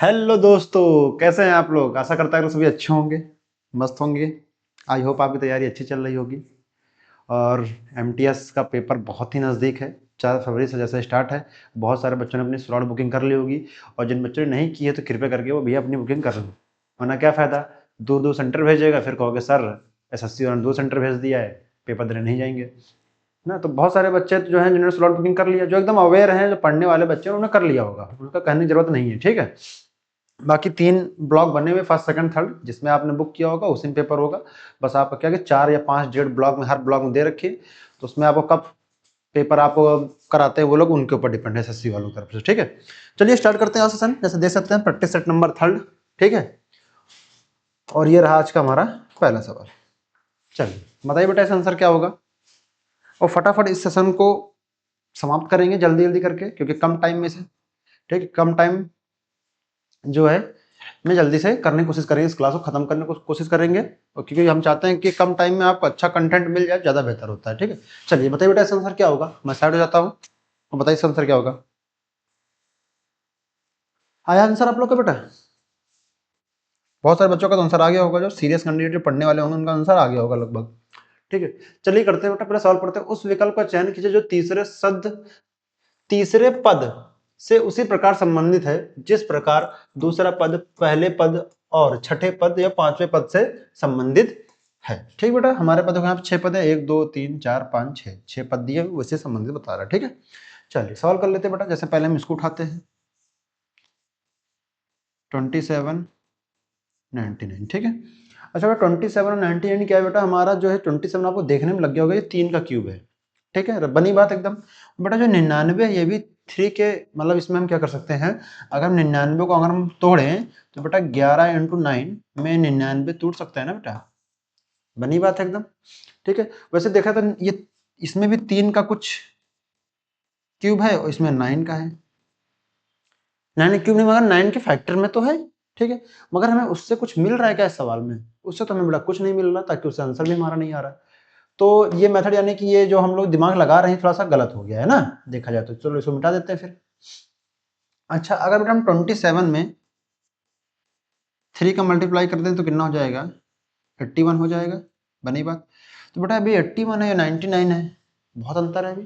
Hello दोस्तों, कैसे हैं आप लोग। आशा करता है कि सभी अच्छे होंगे, मस्त होंगे। आई होप आपकी तैयारी अच्छी चल रही होगी। और एमटीएस का पेपर बहुत ही नज़दीक है। 4 फरवरी से जैसे स्टार्ट है। बहुत सारे बच्चों ने अपनी स्लॉट बुकिंग कर ली होगी। और जिन बच्चों ने नहीं की है तो कृपया करके वो भैया अपनी बुकिंग कर लो, वरना क्या फ़ायदा। दूर दूर सेंटर भेजेगा, फिर कहोगे सर एसएससी वालों ने 2 सेंटर भेज दिया है, पेपर देने नहीं जाएंगे ना। तो बहुत सारे बच्चे जो हैं जिन्होंने स्लॉट बुकिंग कर लिया, जो एकदम अवेयर हैं, जो पढ़ने वाले बच्चे हैं, उन्होंने कर लिया होगा, उनका कहने की जरूरत नहीं है, ठीक है। बाकी 3 ब्लॉक बने हुए, फर्स्ट सेकंड थर्ड, जिसमें आपने बुक किया होगा उसी में पेपर होगा। बस आप क्या कि 4 या 5 डेट ब्लॉक में, हर ब्लॉक में दे रखिए। तो उसमें आपको कब पेपर आपको कराते हैं वो लोग, उनके ऊपर डिपेंड है, एसएससी वालों की तरफ से, ठीक है। चलिए स्टार्ट करते हैं आज सेशन। जैसे देख सकते हैं प्रैक्टिस सेट नंबर 3, ठीक है। और ये रहा आज का हमारा पहला सवाल। चलिए बताइए बेटा इसका आंसर क्या होगा। और फटाफट इस सेशन को समाप्त करेंगे जल्दी जल्दी करके, क्योंकि कम टाइम में से, ठीक है, कम टाइम जो है में जल्दी से करने की कोशिश करेंगे, इस क्लास को खत्म करने की कोशिश करेंगे। और क्योंकि हम चाहते हैं कि कम टाइम में आपको अच्छा कंटेंट मिल जाए, ज़्यादा बेहतर होता है, ठीक है। चलिए बताइए बेटा इसका आंसर क्या होगा। मैं साइड हो जाता हूँ और बताइए इसका आंसर क्या होगा। आया आंसर आप लोग का बेटा। बहुत सारे बच्चों का तो आंसर आ गया होगा, जो सीरियस कैंडिडेट जो पढ़ने वाले होंगे उनका आंसर आ गया होगा लगभग, ठीक है। चलिए करते हैं बेटा, पहले सवाल पढ़ते हैं। उस विकल्प का चयन कीजिए जो तीसरे पद से उसी प्रकार संबंधित है जिस प्रकार दूसरा पद पहले पद और छठे पद या 5वें पद से संबंधित है, ठीक बेटा। हमारे पदों के यहाँ पे 6 पद है, 1 2 3 4 5 6 पद दिए वैसे संबंधित बता रहा है, ठीक है। चलिए सवाल कर लेते हैं बेटा। जैसे पहले हम इसको उठाते हैं 27 99, ठीक है। अच्छा बेटा 27 और 99 क्या है बेटा, हमारा जो है 27 आपको देखने में लग गया होगा ये 3 का क्यूब है, ठीक है, बनी बात एकदम। बेटा जो 99 है ये भी 3 के, मतलब इसमें हम क्या कर सकते हैं, अगर 99 को अगर हम तोड़ें तो बेटा 11 × 9 में 99 टूट सकता है ना बेटा, बनी बात है एकदम, ठीक है। वैसे देखा तो ये इसमें भी 3 का कुछ क्यूब है और इसमें 9 का है। 9 क्यूब नहीं, मगर 9 के फैक्टर में तो है, ठीक है। मगर हमें उससे कुछ मिल रहा है क्या इस सवाल में, उससे तो हमें बेटा कुछ नहीं मिल रहा, ताकि उससे आंसर भी हमारा नहीं आ रहा। तो ये मेथड यानी कि ये जो हम लोग दिमाग लगा रहे हैं थोड़ा सा गलत हो गया है ना, देखा जाए तो। चलो इसको मिटा देते हैं फिर। अच्छा अगर बेटा हम 27 में 3 का मल्टीप्लाई कर दें तो कितना हो जाएगा, 81 हो जाएगा, बनी बात। तो बेटा अभी 81 है या 99 है, बहुत अंतर है अभी,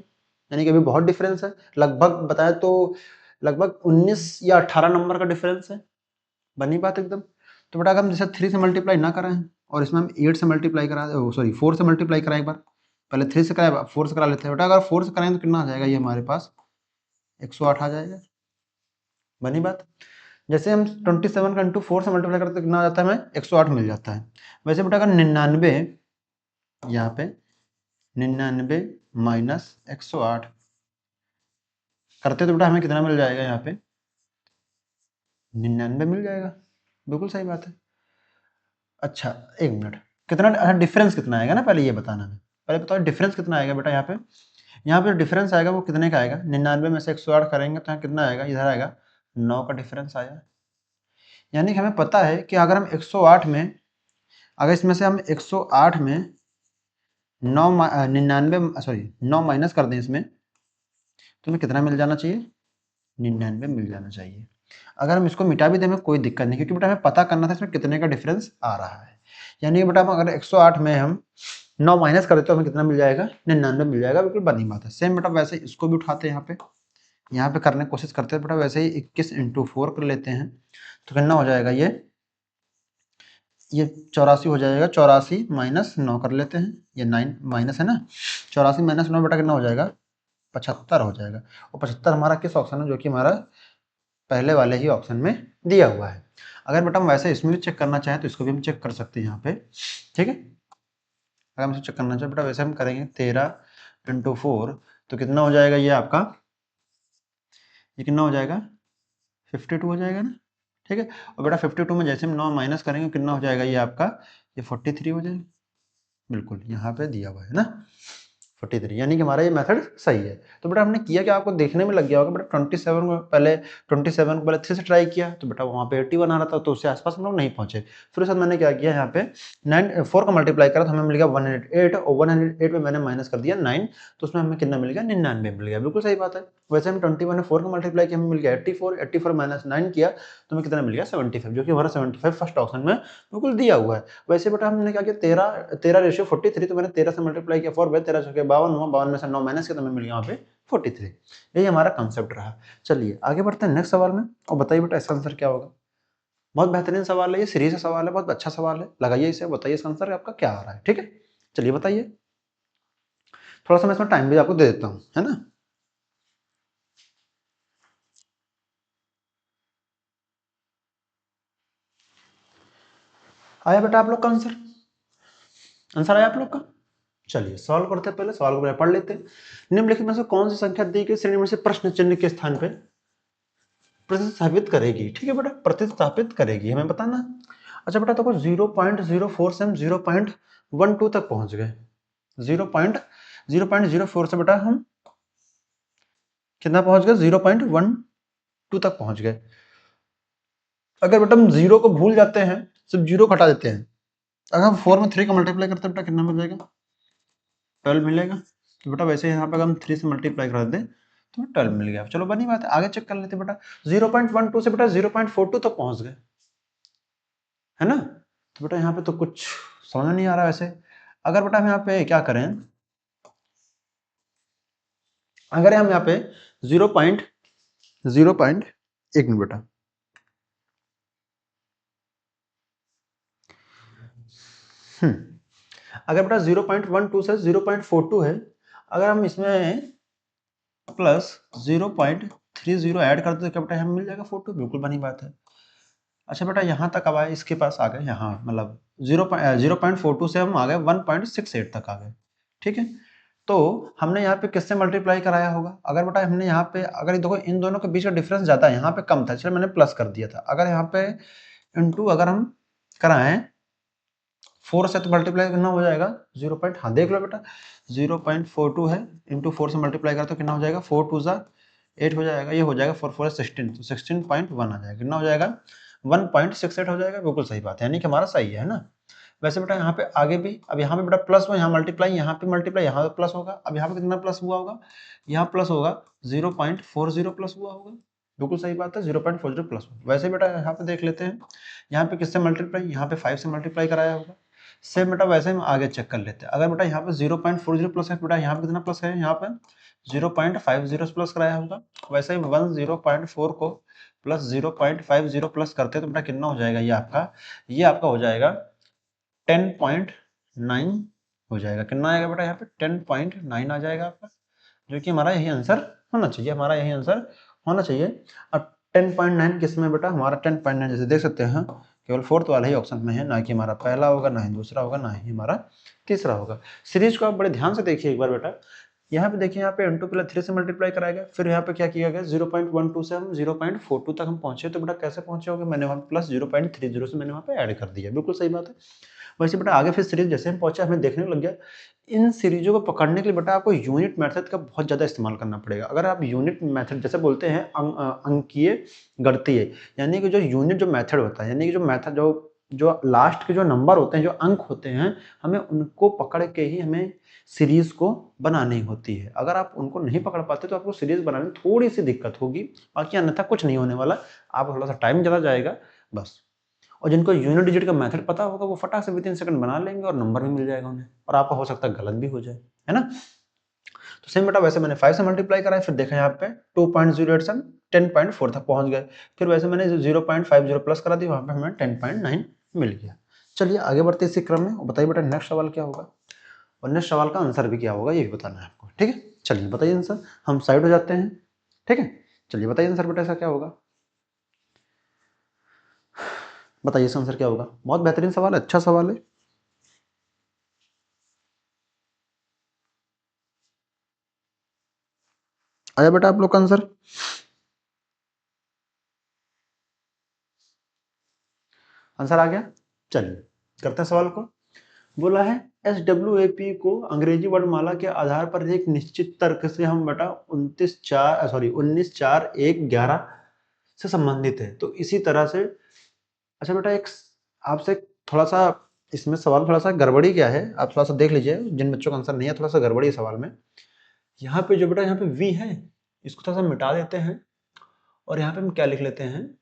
यानी कि अभी बहुत डिफरेंस है। लगभग बताए तो लगभग 19 या 18 नंबर का डिफरेंस है, बनी बात एकदम। तो बेटा अगर हम जैसे 3 से मल्टीप्लाई ना कराएं और इसमें हम 8 से मल्टीप्लाई करा, सॉरी 4 से मल्टीप्लाई कराएं एक बार, पहले 3 से कराए 4 से करा लेते हैं बेटा। अगर 4 से कराएं तो कितना आ जाएगा, ये हमारे पास 108 आ जाएगा, बनी बात। जैसे हम 27 का इंटू 4 से मल्टीप्लाई करते कितना आ जाता है, हमें 108 मिल जाता है। वैसे बेटा अगर 99 यहाँ पे 99 माइनस 108 करते तो बेटा हमें कितना मिल जाएगा, यहाँ पे 99 मिल जाएगा, बिल्कुल सही बात है। अच्छा एक मिनट, कितना, अच्छा डिफरेंस कितना आएगा ना, पहले ये बताना है। पहले बताओ डिफरेंस कितना आएगा बेटा। यहाँ पे डिफरेंस आएगा वो कितने का आएगा, 99 में से 108 करेंगे तो यहाँ कितना आएगा, इधर आएगा 9 का डिफरेंस आया। यानी कि हमें पता है कि अगर हम 108 में, अगर इसमें से हम 108 में 9 99 सॉरी 9 माइनस कर दें इसमें, तो हमें कितना मिल जाना चाहिए, 99 मिल जाना चाहिए। अगर हम इसको मिटा भी दें हमें कोई दिक्कत नहीं, क्योंकि बेटा हमें पता करना था इसमें कितने का डिफरेंस आ रहा है। यानी कि बेटा हम अगर 108 में हम 9 माइनस कर देते तो हमें कितना मिल जाएगा, 99 मिल जाएगा, बिल्कुल बनी बात है। सेम बेटा वैसे इसको भी उठाते हैं यहाँ पे करने की कोशिश करते हैं बेटा। वैसे ही 21 × 4 कर लेते हैं तो कितना हो जाएगा, ये 84 हो जाएगा। 84 माइनस 9 कर लेते हैं, ये 9 माइनस है ना, 84 माइनस 9 बेटा कितना हो जाएगा, 75 हो जाएगा। और 75 हमारा किस ऑप्शन में, जो कि हमारा पहले वाले ही ऑप्शन में दिया हुआ है। अगर बेटा हम वैसे इसमें भी चेक करना चाहें तो इसको भी हम चेक कर सकते हैं यहाँ पे, ठीक है। अगर हम इसे चेक करना चाहें बेटा, वैसे हम करेंगे 13 × 4 तो कितना हो जाएगा, ये आपका, ये कितना हो जाएगा, 52 हो जाएगा ना, ठीक है। और बेटा 52 में जैसे हम 9 माइनस करेंगे कितना हो जाएगा, ये आपका, ये 43 हो जाएगा, बिल्कुल यहाँ पे दिया हुआ है ना। 43, यानी कि हमारा ये मेथड सही है। तो बेटा हमने किया क्या, आपको देखने में लग गया होगा बेटा 27 को पहले 3 से ट्राई किया तो बेटा वहाँ पे 81 आ रहा था, तो उससे आसपास हम लोग नहीं पहुंचे। फिर उसके बाद मैंने क्या किया, यहाँ पे 4 का मल्टीप्लाई करा तो हमें मिल गया 108, और 108 में मैंने माइनस कर दिया 9, तो उसमें हमें कितना मिल गया, 99 मिल गया। बिल्कुल सही बात है। वैसे हम 21 में 4 का मल्टीप्लाई किया, हमें मिल गया 84, 84 माइनस 9 किया तो हमें कितना मिल गया 75, जो कि हमारा 75 फर्स्ट ऑप्शन में बिल्कुल दिया हुआ है। वैसे बेटा हमने क्या किया, 13:43, तो मैंने 13 से मल्टीप्लाई किया, 4 13 छके 52 हुआ, 52 में से 9 माइनस किया तो हमें मिल गया यहाँ पे 43। यही हमारा कंसेप्ट रहा। चलिए आगे बढ़ते हैं नेक्स्ट सवाल में, और बताइए बेटा इसका आंसर क्या होगा। बहुत बेहतरीन सवाल है, ये सीरीज का सवाल है, बहुत अच्छा सवाल है, लगाइए इसे, बताइए इसका आंसर आपका क्या आ रहा है। ठीक है, चलिए बताइए। थोड़ा सा मैं इसमें टाइम भी आपको दे देता हूँ, है ना। आया बेटा आप लोग का आंसर, आंसर आया आप लोग का। चलिए सॉल्व करते हैं, पहले सवाल को पढ़ लेते हैं। निम्नलिखित में से कौन सी संख्या दी गई श्रेणी में से प्रश्न चिन्ह के स्थान पे प्रतिस्थापित करेगी। ठीक है बेटा, प्रतिस्थापित करेगी हमें बताना। अच्छा बेटा देखो 0.04 से हम 0.12 तक पहुंच गए। 0.04 से बेटा हम कितना पहुंच गए, 0.12 तक पहुंच गए। अगर बेटा हम जीरो को भूल जाते हैं, सिर्फ जीरो हटा देते हैं, अगर हम 4 में 3 का मल्टीप्लाई करते हैं बेटा कितना मिल जाएगा, 12 मिलेगा। तो बेटा वैसे यहाँ पे अगर हम 3 से मल्टीप्लाई कर दें तो 12 मिल गया। चलो बनी बात है, आगे चेक कर लेते हैं बेटा। 0.12 से बेटा 0.42 तक पहुंच गए, है ना। तो बेटा यहाँ पे तो कुछ समझ नहीं आ रहा वैसे। अगर बेटा हम यहाँ पे क्या करें, अगर हम यहाँ पे 0.0. एक मिनट बेटा, अगर बेटा 0.12 से 0.42 है, अगर हम इसमें प्लस 0.30 ऐड कर दे तो क्या बेटा हमें मिल जाएगा 42, बिल्कुल बनी बात है। अच्छा बेटा यहाँ तक अब आए, इसके पास आ गए, यहाँ मतलब 0.42 से हम आ गए 1.68 तक आ गए। ठीक है, तो हमने यहाँ पे किससे मल्टीप्लाई कराया होगा, अगर बेटा हमने यहाँ पे, अगर देखो इन दोनों के बीच का डिफरेंस ज्यादा है, यहाँ पे कम था, चलो मैंने प्लस कर दिया था। अगर यहाँ पे इंटू अगर हम कराएं 4 से तो मल्टीप्लाई करना हो जाएगा 0. हाँ देख लो बेटा 0.42 है, इंटू 4 से मल्टीप्लाई करा तो कितना हो जाएगा, 4 2 ज़ा 8 हो जाएगा, ये हो जाएगा 4 4 16, तो 16.1 आ जाएगा, कितना हो जाएगा 1.68 हो जाएगा। बिल्कुल सही बात है, यानी कि हमारा सही है ना। वैसे बेटा यहाँ पे आगे भी, अब यहाँ पे बेटा प्लस हुआ, यहाँ मल्टीप्लाई, यहाँ पे प्लस होगा। अब यहाँ पे कितना प्लस हुआ होगा, यहाँ प्लस होगा 0.40 प्लस हुआ होगा। बिल्कुल सही बात है, 0.40 प्लस। वैसे बेटा यहाँ पे देख लेते हैं, यहाँ पे किससे मल्टीप्लाई, यहाँ पे 5 से मल्टीप्लाई कराया होगा। सेम बेटा वैसे हम आगे चेक कर लेते हैं। अगर बेटा यहाँ पे 0.40 प्लस है, बेटा यहाँ पे कितना प्लस है, यहाँ पे 0.50 प्लस कराया होगा। वैसे ही 10.4 को प्लस 0.50 प्लस करते हैं तो बेटा कितना हो जाएगा, ये आपका हो जाएगा 10.9 हो जाएगा। कितना आएगा बेटा यहाँ पे 10.9 आ जाएगा आपका, जो कि हमारा यही आंसर होना चाहिए, हमारा यही आंसर होना चाहिए। अब 10.9 किस में बेटा, हमारा 10.9 जैसे देख सकते हैं केवल फोर्थ वाला ही ऑप्शन में है, ना कि हमारा पहला होगा, ना ही दूसरा होगा, ना ही हमारा तीसरा होगा। सीरीज को आप बड़े ध्यान से देखिए एक बार बेटा। यहाँ पे देखिए, यहाँ पे n2 प्लस 3 से मल्टीप्लाई कराया गया, फिर यहाँ पे क्या किया गया 0.12 से हम 0.42 तक हम पहुंचे। तो बेटा कैसे पहुंचे होंगे, मैंने वहाँ प्लस 0.30 से मैंने वहाँ पे ऐड कर दिया, बिल्कुल सही बात है। वैसे बेटा आगे फिर सीरीज जैसे हम पहुंचे, हमें देखने लग गया इन सीरीजों को पकड़ने के लिए बेटा आपको यूनिट मेथड का बहुत ज़्यादा इस्तेमाल करना पड़ेगा। अगर आप यूनिट मेथड जैसे बोलते हैं अंकीय गणितीय, यानी कि जो यूनिट जो मेथड होता है, यानी कि जो मेथड जो लास्ट के जो नंबर होते हैं, जो अंक होते हैं, हमें उनको पकड़ के ही हमें सीरीज को बनानी होती है। अगर आप उनको नहीं पकड़ पाते तो आपको सीरीज बनाने में थोड़ी सी दिक्कत होगी, बाकी अन्यथा कुछ नहीं होने वाला, आप थोड़ा सा टाइम ज़्यादा जाएगा बस। और जिनको यूनिट डिजिट का मेथड पता होगा वो फटाक से विद इन सेकंड बना लेंगे और नंबर भी मिल जाएगा उन्हें, और आपका हो सकता है गलत भी हो जाए, है ना। तो सेम बेटा वैसे मैंने 5 से मल्टीप्लाई कराया, फिर देखा यहाँ पे 2.08 से 10.4 तक पहुंच गए, फिर वैसे मैंने 0.50 प्लस करा दी, वहां पे हमें 10.9 मिल गया। चलिए आगे बढ़ते इसी क्रम में, और बताइए बेटा नेक्स्ट सवाल क्या होगा, और नेक्स्ट सवाल का आंसर भी क्या होगा ये भी बताना है आपको। ठीक है, चलिए बताइए आंसर, हम साइड हो जाते हैं। ठीक है, चलिए बताइए आंसर बेटा ऐसा क्या होगा, बताइए इसका आंसर क्या होगा। बहुत बेहतरीन सवाल है, अच्छा सवाल है। आया बेटा आप लोग का आंसर, आंसर आ गया। चलिए करते हैं सवाल को। बोला है SWAP को अंग्रेजी वर्णमाला के आधार पर एक निश्चित तर्क से हम बेटा 19/4/1/11 से संबंधित है। तो इसी तरह से अच्छा बेटा एक आपसे थोड़ा सा इसमें सवाल थोड़ा सा गड़बड़ी क्या है, आप थोड़ा सा देख लीजिए, जिन बच्चों का आंसर नहीं है थोड़ा सा गड़बड़ी है सवाल में। यहाँ पे जो बेटा यहाँ पे V है इसको थोड़ा सा मिटा देते हैं और यहाँ पे हम क्या लिख लेते हैं,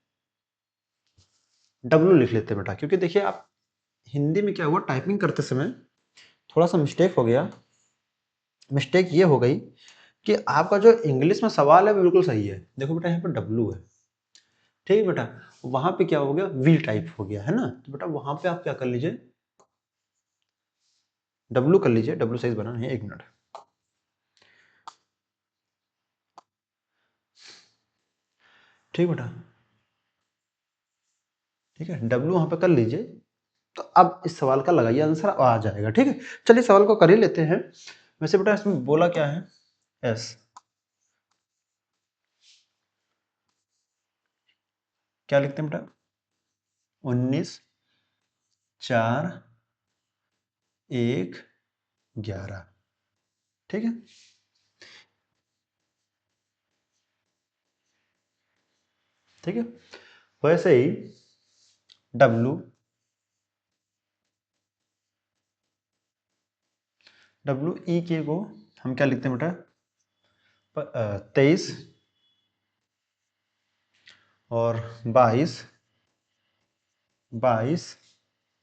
W लिख लेते हैं बेटा, क्योंकि देखिए आप हिंदी में क्या हुआ, टाइपिंग करते समय थोड़ा सा मिस्टेक हो गया। मिस्टेक ये हो गई कि आपका जो इंग्लिश में सवाल है वो बिल्कुल सही है, देखो बेटा यहाँ पे W है, ठीक है बेटा, वहां पे क्या हो गया, वी टाइप हो गया है ना, तो बेटा वहां पे आप क्या कर लीजिए, W कर लीजिए, W साइज बना है, 1 मिनट, ठीक बेटा, ठीक है, W वहां पे कर लीजिए। तो अब इस सवाल का लगाइए आंसर आ जाएगा, ठीक है। चलिए सवाल को कर ही लेते हैं। वैसे बेटा इसमें बोला क्या है, एस क्या लिखते हैं बेटा, 19/4/1/11, ठीक है। ठीक है, वैसे ही W WEK को हम क्या लिखते हैं बेटा, 23 और 22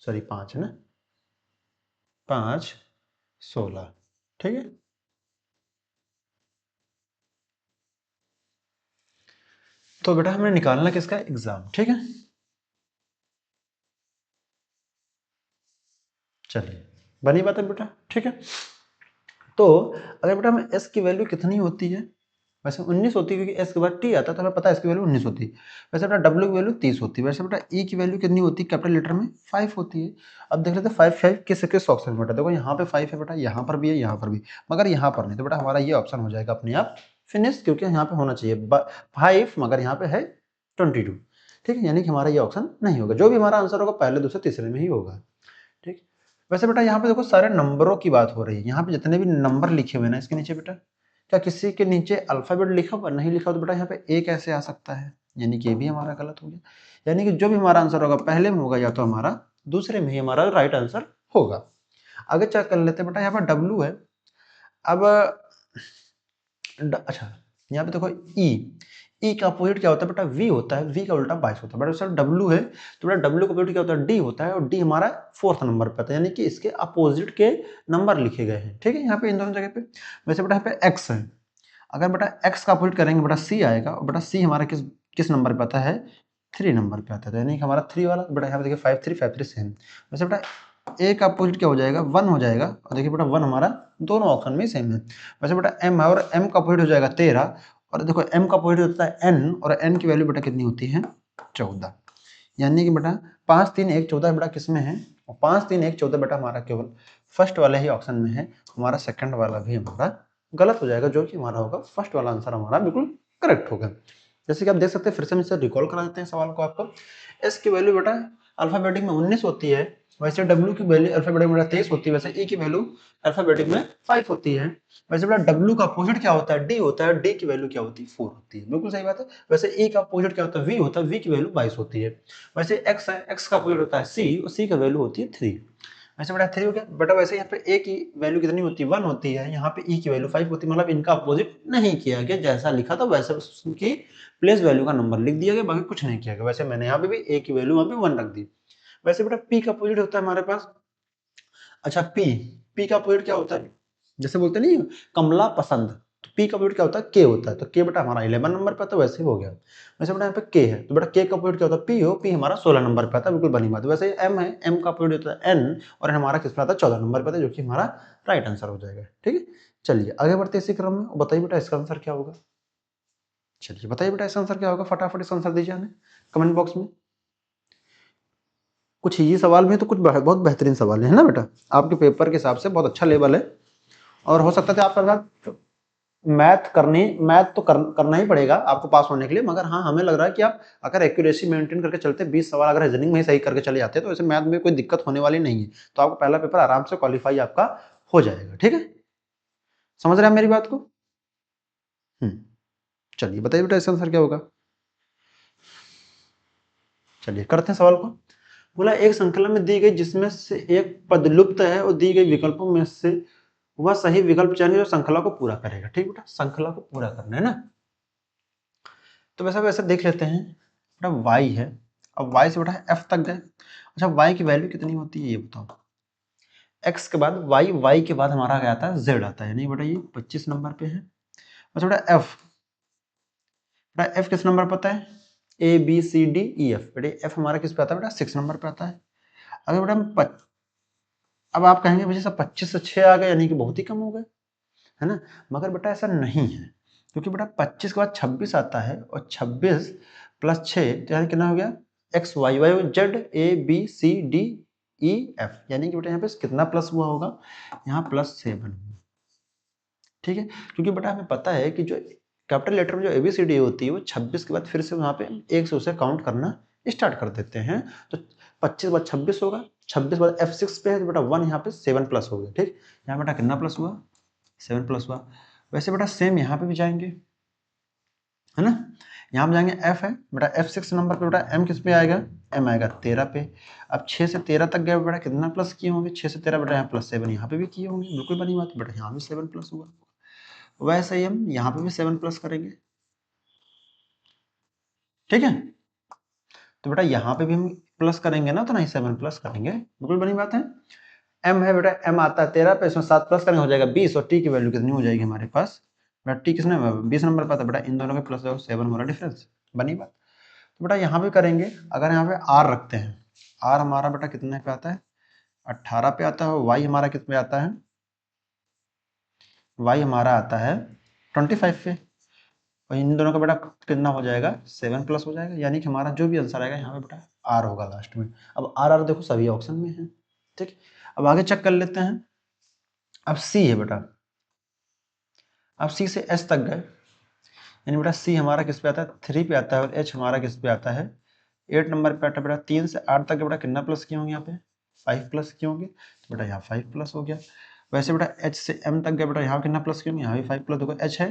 सॉरी 5 है ना, 5/16, ठीक है। तो बेटा हमें निकालना किसका, एग्जाम, ठीक है। चलिए बनी बात है बेटा, ठीक है। तो अगर बेटा हमें s की वैल्यू कितनी होती है, वैसे 19 होती है, क्योंकि s के बाद t आता है तो हमें पता है s की वैल्यू 19 होती है। वैसे बेटा w की वैल्यू 30 होती है। वैसे बेटा e की वैल्यू कितनी होती है, कैपिटल लेटर में 5 होती है। अब देख लेते हैं 5 किस किस ऑप्शन में बेटा, देखो यहाँ पे 5 है बेटा, यहाँ पर भी है, यहाँ पर भी, मगर यहाँ पर नहीं, तो बेटा हमारा ये ऑप्शन हो जाएगा अपने आप फिनिश, क्योंकि यहाँ पे होना चाहिए 5 मगर यहाँ पे है 22, ठीक है, यानी कि हमारा ये ऑप्शन नहीं होगा। जो भी हमारा आंसर होगा पहले दूसरे तीसरे में ही होगा, ठीक। वैसे बेटा यहाँ पे देखो सारे नंबरों की बात हो रही है, यहाँ पे जितने भी नंबर लिखे हुए ना इसके नीचे बेटा, क्या किसी के नीचे अल्फाबेट लिखा हुआ नहीं लिखा, तो बेटा यहाँ पे ए कैसे आ सकता है, यानी कि ये भी हमारा गलत हो गया। यानी कि जो भी हमारा आंसर होगा पहले में होगा या तो हमारा दूसरे में ही हमारा राइट आंसर होगा। आगे चेक कर लेते हैं बेटा, यहाँ पर डब्लू है। अब अच्छा यहाँ पे देखो ई का अपोजिट क्या होता है बेटा, वी होता है, वी का उल्टा 22 होता है बेटा। सर डब्ल्यू है तो बेटा डब्ल्यू का अपोजिट क्या होता है, डी होता है, और डी हमारा 4th नंबर पे आता है, यानी कि इसके अपोजिट के नंबर लिखे गए हैं, ठीक है, यहाँ पे इन दोनों जगह पे। वैसे बेटा यहाँ पे एक्स है, अगर बेटा एक्स का अपोजिट करेंगे बेटा सी आएगा, और बेटा सी हमारा किस किस नंबर पे आता है, 3 नंबर पे आता है, तो यानी कि हमारा 3 वाला, बेटा यहाँ पे देखिए 5 3 सेम। वैसे बेटा ए का अपोजिट क्या हो जाएगा, 1 हो जाएगा, और देखिए बेटा 1 हमारा दोनों ऑप्शन में सेम है। वैसे बेटा एम है, और एम का अपोजिट हो जाएगा 13, और देखो एम का अपोजिट होता है एन, और एन की वैल्यू बेटा कितनी होती है, 14, यानी कि बेटा 5 3 1 14 बेटा किस में है, और 5 3 1 14 बेटा हमारा केवल फर्स्ट वाले ही ऑप्शन में है, हमारा सेकंड वाला भी हमारा गलत हो जाएगा, जो कि हमारा होगा फर्स्ट वाला आंसर हमारा बिल्कुल करेक्ट होगा। जैसे कि आप देख सकते हैं, फिर से हम इसे रिकॉल करा देते हैं सवाल को आपको। एस की वैल्यू बेटा अल्फाबेटिक में 19 होती है, वैसे डब्ल्यू की वैल्यू अल्फाबेटिक में 23 होती है, वैसे ई की वैल्यू अल्फाबेटिक में 5 होती है। वैसे बेटा डब्ल्यू का अपोजिट क्या होता है, डी होता है, डी की वैल्यू क्या होती है, 4 होती है, बिल्कुल सही बात है। वैसे ई का अपोजिट क्या होता है, वी होता है, वी की वैल्यू 22 होती है। वैसे एक्स है, एक्स का अपोजिट होता है सी, और सी का वैल्यू होती है 3। वैसे बेटा 3 हो गया बेटा। वैसे यहाँ पे ए की वैल्यू कितनी होती है, 1 होती है, यहाँ पे ई की वैल्यू 5 होती है, मतलब इनका अपोजिट नहीं किया गया, जैसा लिखा था वैसे उसकी प्लेस वैल्यू का नंबर लिख दिया गया, बाकी कुछ नहीं किया गया। वैसे मैंने यहाँ पे भी ए की वैल्यू वहाँ पे 1 रख दी। वैसे बेटा पी का अपोजिट होता है हमारे पास, अच्छा पी का अपोजिट क्या होता है, जैसे बोलते नहीं कमला पसंद, तो पी का अपोजिट क्या होता है, के होता है, तो के बेटा हमारा 11 नंबर पे आता है, वैसे ही हो गया। वैसे बेटा यहाँ पे के है, तो बेटा के का अपोजिट क्या होता है, पी हो, पी हमारा 16 नंबर पे आता है, बिल्कुल बनी बात है। वैसे एम है, एम का अपोजिट होता है एन, और हमारा किस पे आता है, 14 नंबर पे आता है, जो कि हमारा राइट आंसर हो जाएगा, ठीक है। चलिए आगे बढ़ते इसी क्रम में, बताइए बेटा इसका आंसर क्या होगा। चलिए बताइए बेटा इसका आंसर क्या होगा, फटाफट इसका आंसर दीजिए हमें कमेंट बॉक्स में। कुछ इजी सवाल भी है, तो कुछ बहुत बेहतरीन सवाल है ना बेटा, आपके पेपर के हिसाब से बहुत अच्छा लेवल है, और हो सकता था आपका साथ मैथ तो करना ही पड़ेगा आपको पास होने के लिए, मगर हाँ हमें लग रहा है कि आप अगर एक्यूरेसी मेंटेन करके चलते 20 सवाल अगर रीजनिंग में ही सही करके चले जाते तो ऐसे मैथ में कोई दिक्कत होने वाली नहीं है, तो आपको पहला पेपर आराम से क्वालिफाई आपका हो जाएगा। ठीक है, समझ रहे हैं मेरी बात को? चलिए बताइए बेटा इसका आंसर क्या होगा। चलिए करते हैं सवाल को। बोला एक श्रृंखला में दी गई जिसमें से एक पद लुप्त है और दी गई विकल्पों में से वह सही विकल्प चयनित जो श्रृंखला को पूरा करेगा। ठीक बेटा, श्रृंखला को पूरा करना है ना, तो वैसा वैसा देख लेते हैं बेटा। y है, अब y से बेटा f तक गए। अच्छा y की वैल्यू कितनी होती है ये बताओ। x के बाद y के बाद हमारा क्या आता है z आता है, यानी बेटा ये 25 नंबर पे है। अच्छा बेटा f किस नंबर पर आता है, a b c d e f, बेटा f हमारा किस पे आता है बेटा 6 नंबर पे आता है। अगर बेटा हम अब आप कहेंगे भैया सब 25 से 6 आ गए यानी कि बहुत ही कम हो गए, है ना, मगर बेटा ऐसा नहीं है, क्योंकि बेटा 25 के बाद 26 आता है और 26 प्लस 6 तो यानी कितना हो गया X Y Y Z A B C D E F, यानी कि बेटा यहाँ पे कितना प्लस हुआ होगा, यहाँ +7। ठीक है, क्योंकि बेटा हमें पता है कि जो कैपिटल लेटर में जो एबीसीडी होती है वो 26 के बाद फिर से वहाँ पे 1 से उसे काउंट करना स्टार्ट कर देते हैं, तो 25 के बाद 26 होगा, 26 के बाद F6 पे है तो बेटा 1 यहाँ पे 7 प्लस हो गया। ठीक, यहाँ बेटा कितना प्लस हुआ 7 प्लस हुआ। वैसे बेटा सेम यहाँ पे भी जाएंगे, है ना, यहाँ पे जाएंगे f है बेटा F6 नंबर पे बेटा m किस पे आएगा, m आएगा 13 पे। अब 6 से 13 तक गए बेटा कितना प्लस किए होंगे, 6 से 13 बेटा यहाँ +7 यहाँ पे भी किए होंगे, बिल्कुल बनी बात बेटा, यहाँ भी 7 प्लस हुआ। वैसे ही हम यहाँ पे भी 7 प्लस करेंगे। ठीक है, तो बेटा यहाँ पे भी हम प्लस करेंगे ना, तो नहीं 7 प्लस करेंगे, बिल्कुल बनी बात है। m है बेटा m आता है 13 पे, इसमें 7 प्लस करेंगे हो जाएगा 20, और t की वैल्यू कितनी हो जाएगी हमारे पास बेटा, t किसने 20 नंबर पर आता बेटा, इन दोनों के प्लस 7 हो रहा डिफरेंस, बनी बात। तो बेटा यहाँ पे करेंगे, अगर यहाँ पे r रखते हैं, r हमारा बेटा कितने पे आता है 18 पे आता है, y हमारा किस पे आता है, y हमारा आता है 25 पे, और इन दोनों का बेटा कितना हो जाएगा 7 प्लस हो जाएगा, यानी कि हमारा जो भी आंसर आएगा यहाँ पे बेटा आर होगा लास्ट में। अब आर देखो सभी ऑप्शन में है। ठीक, अब आगे चेक कर लेते हैं। अब सी है बेटा, अब सी से एच तक गए, यानी बेटा सी हमारा किस पे आता है 3 पे आता है, और एच हमारा किस पे आता है 8 नंबर पे आता है। बेटा 3 से 8 तक बेटा कितना प्लस किए होंगे, यहाँ पे 5 प्लस किए होंगे, तो बेटा यहाँ 5 प्लस हो गया। वैसे बेटा एच से एम तक गए, बेटा यहाँ कितना प्लस किए होंगे, यहाँ भी 5 प्लस होगा, एच है।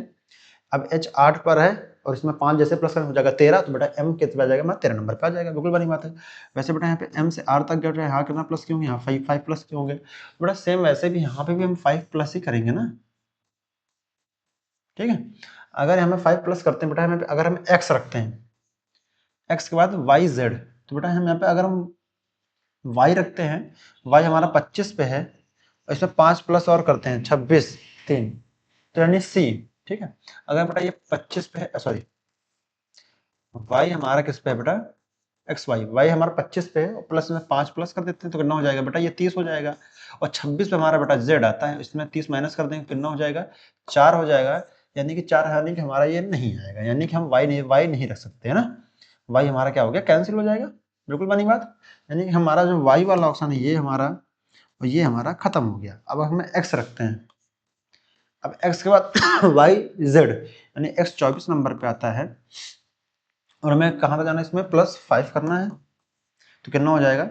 अब एच 8 पर है और इसमें 5 जैसे प्लस हो जाएगा 13, तो बेटा एम कितना आ जाएगा, मैं 13 नंबर पे आ जाएगा, बिल्कुल बनी बात है। वैसे बेटा यहाँ पे एम से आर तक गए, यहाँ कितना प्लस किए होंगे, यहाँ 5 प्लस किए होंगे, तो बेटा सेम वैसे भी यहाँ पे भी हम 5 प्लस ही करेंगे ना। ठीक है, अगर यहाँ 5 प्लस करते हैं बेटा, हमें अगर हम एक्स रखते हैं, एक्स के बाद वाई जेड, तो बेटा हम यहाँ पे अगर हम वाई रखते हैं, वाई हमारा 25 पे है और इसमें 5 प्लस और करते हैं 26 3, तो यानी सी। ठीक है, अगर बेटा ये 25 पे है, सॉरी वाई हमारा किस पे है बेटा एक्स वाई हमारा 25 पे है और प्लस में 5 प्लस कर देते हैं तो कितना हो जाएगा बेटा ये 30 हो जाएगा, और 26 पे हमारा बेटा जेड आता है, इसमें 30 माइनस कर देंगे कितना हो जाएगा 4 हो जाएगा, यानी कि 4 यानी कि हमारा ये नहीं आएगा, यानी कि हम वाई नहीं रख सकते है ना, वाई हमारा क्या हो गया कैंसिल हो जाएगा, बिल्कुल बनी बात। यानी कि हमारा जो वाई वाला ऑप्शन है ये हमारा और ये हमारा खत्म हो गया। अब हम एक्स रखते हैं, अब एक्स के बाद वाई जेड, यानी एक्स 24 नंबर पे आता है और हमें कहाँ तक जाना है, इसमें +5 करना है, तो कितना हो जाएगा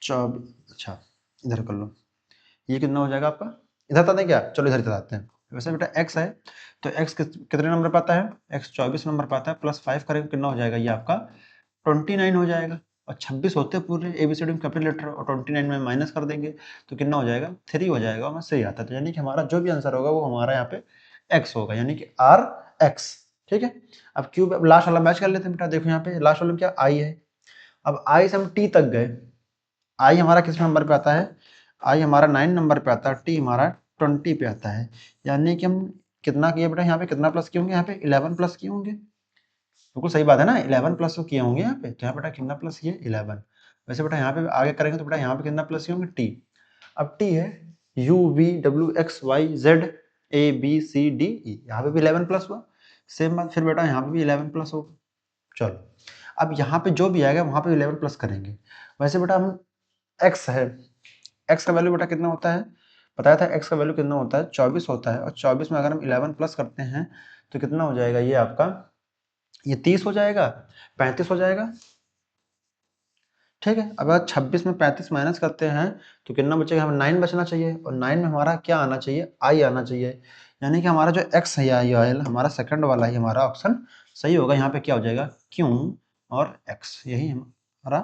24, अच्छा इधर कर लो, ये कितना हो जाएगा आपका, इधर था नहीं क्या, चलो इधर चलाते हैं। वैसे बेटा x है तो x कितने नंबर पर आता है, x 24 नंबर पर आता है, +5 करेंगे कितना हो जाएगा ये आपका 29 हो जाएगा, और 26 होते हैं पूरे एबीसीडी में कैपिटल लेटर, और 29 में माइनस कर देंगे तो कितना हो जाएगा 3 हो जाएगा, और सही आता है, तो यानी कि हमारा जो भी आंसर होगा वो हमारा यहाँ पे x होगा, यानी कि आर एक्स। ठीक है, अब क्यूब लास्ट वाला मैच कर लेते हैं बेटा, देखो यहाँ पे लास्ट वाला में क्या आई है, अब आई से हम टी तक गए, आई हमारा किस नंबर पे आता है, आई हमारा 9 नंबर पे आता है, टी हमारा 20 पे आता है, यानी कि हम कितना किए बेटा यहाँ पे कितना प्लस किए होंगे, यहाँ पे 11 प्लस किए होंगे, बिल्कुल सही बात है ना, 11 प्लस तो किए होंगे यहाँ पे, तो यहाँ बेटा कितना प्लस किए 11। वैसे बेटा यहाँ पे आगे करेंगे तो बेटा यहाँ पे कितना प्लस किए होंगे टी, अब टी है U V W X Y Z A B C D E, यहाँ पे भी 11 प्लस हुआ, सेम बात फिर बेटा यहाँ पे भी 11 प्लस होगा। चलो अब यहाँ पे जो भी आएगा वहाँ पे 11 प्लस करेंगे। वैसे बेटा हम एक्स है, एक्स का वैल्यू बेटा कितना होता है बताया था x का वैल्यू कितना होता है, 24 होता है, और 24 में अगर हम 11 प्लस करते हैं तो कितना हो जाएगा, ये आपका ये 30 हो जाएगा, 35 हो जाएगा। ठीक है, अब अगर 26 में 35 माइनस करते हैं तो कितना बचेगा, हमें 9 बचना चाहिए, और 9 में हमारा क्या आना चाहिए, आई आना चाहिए। यानी कि हमारा जो x है, या हमारा सेकंड वाला ही हमारा ऑप्शन सही होगा। यहाँ पे क्या हो जाएगा, क्यू और x, यही हमारा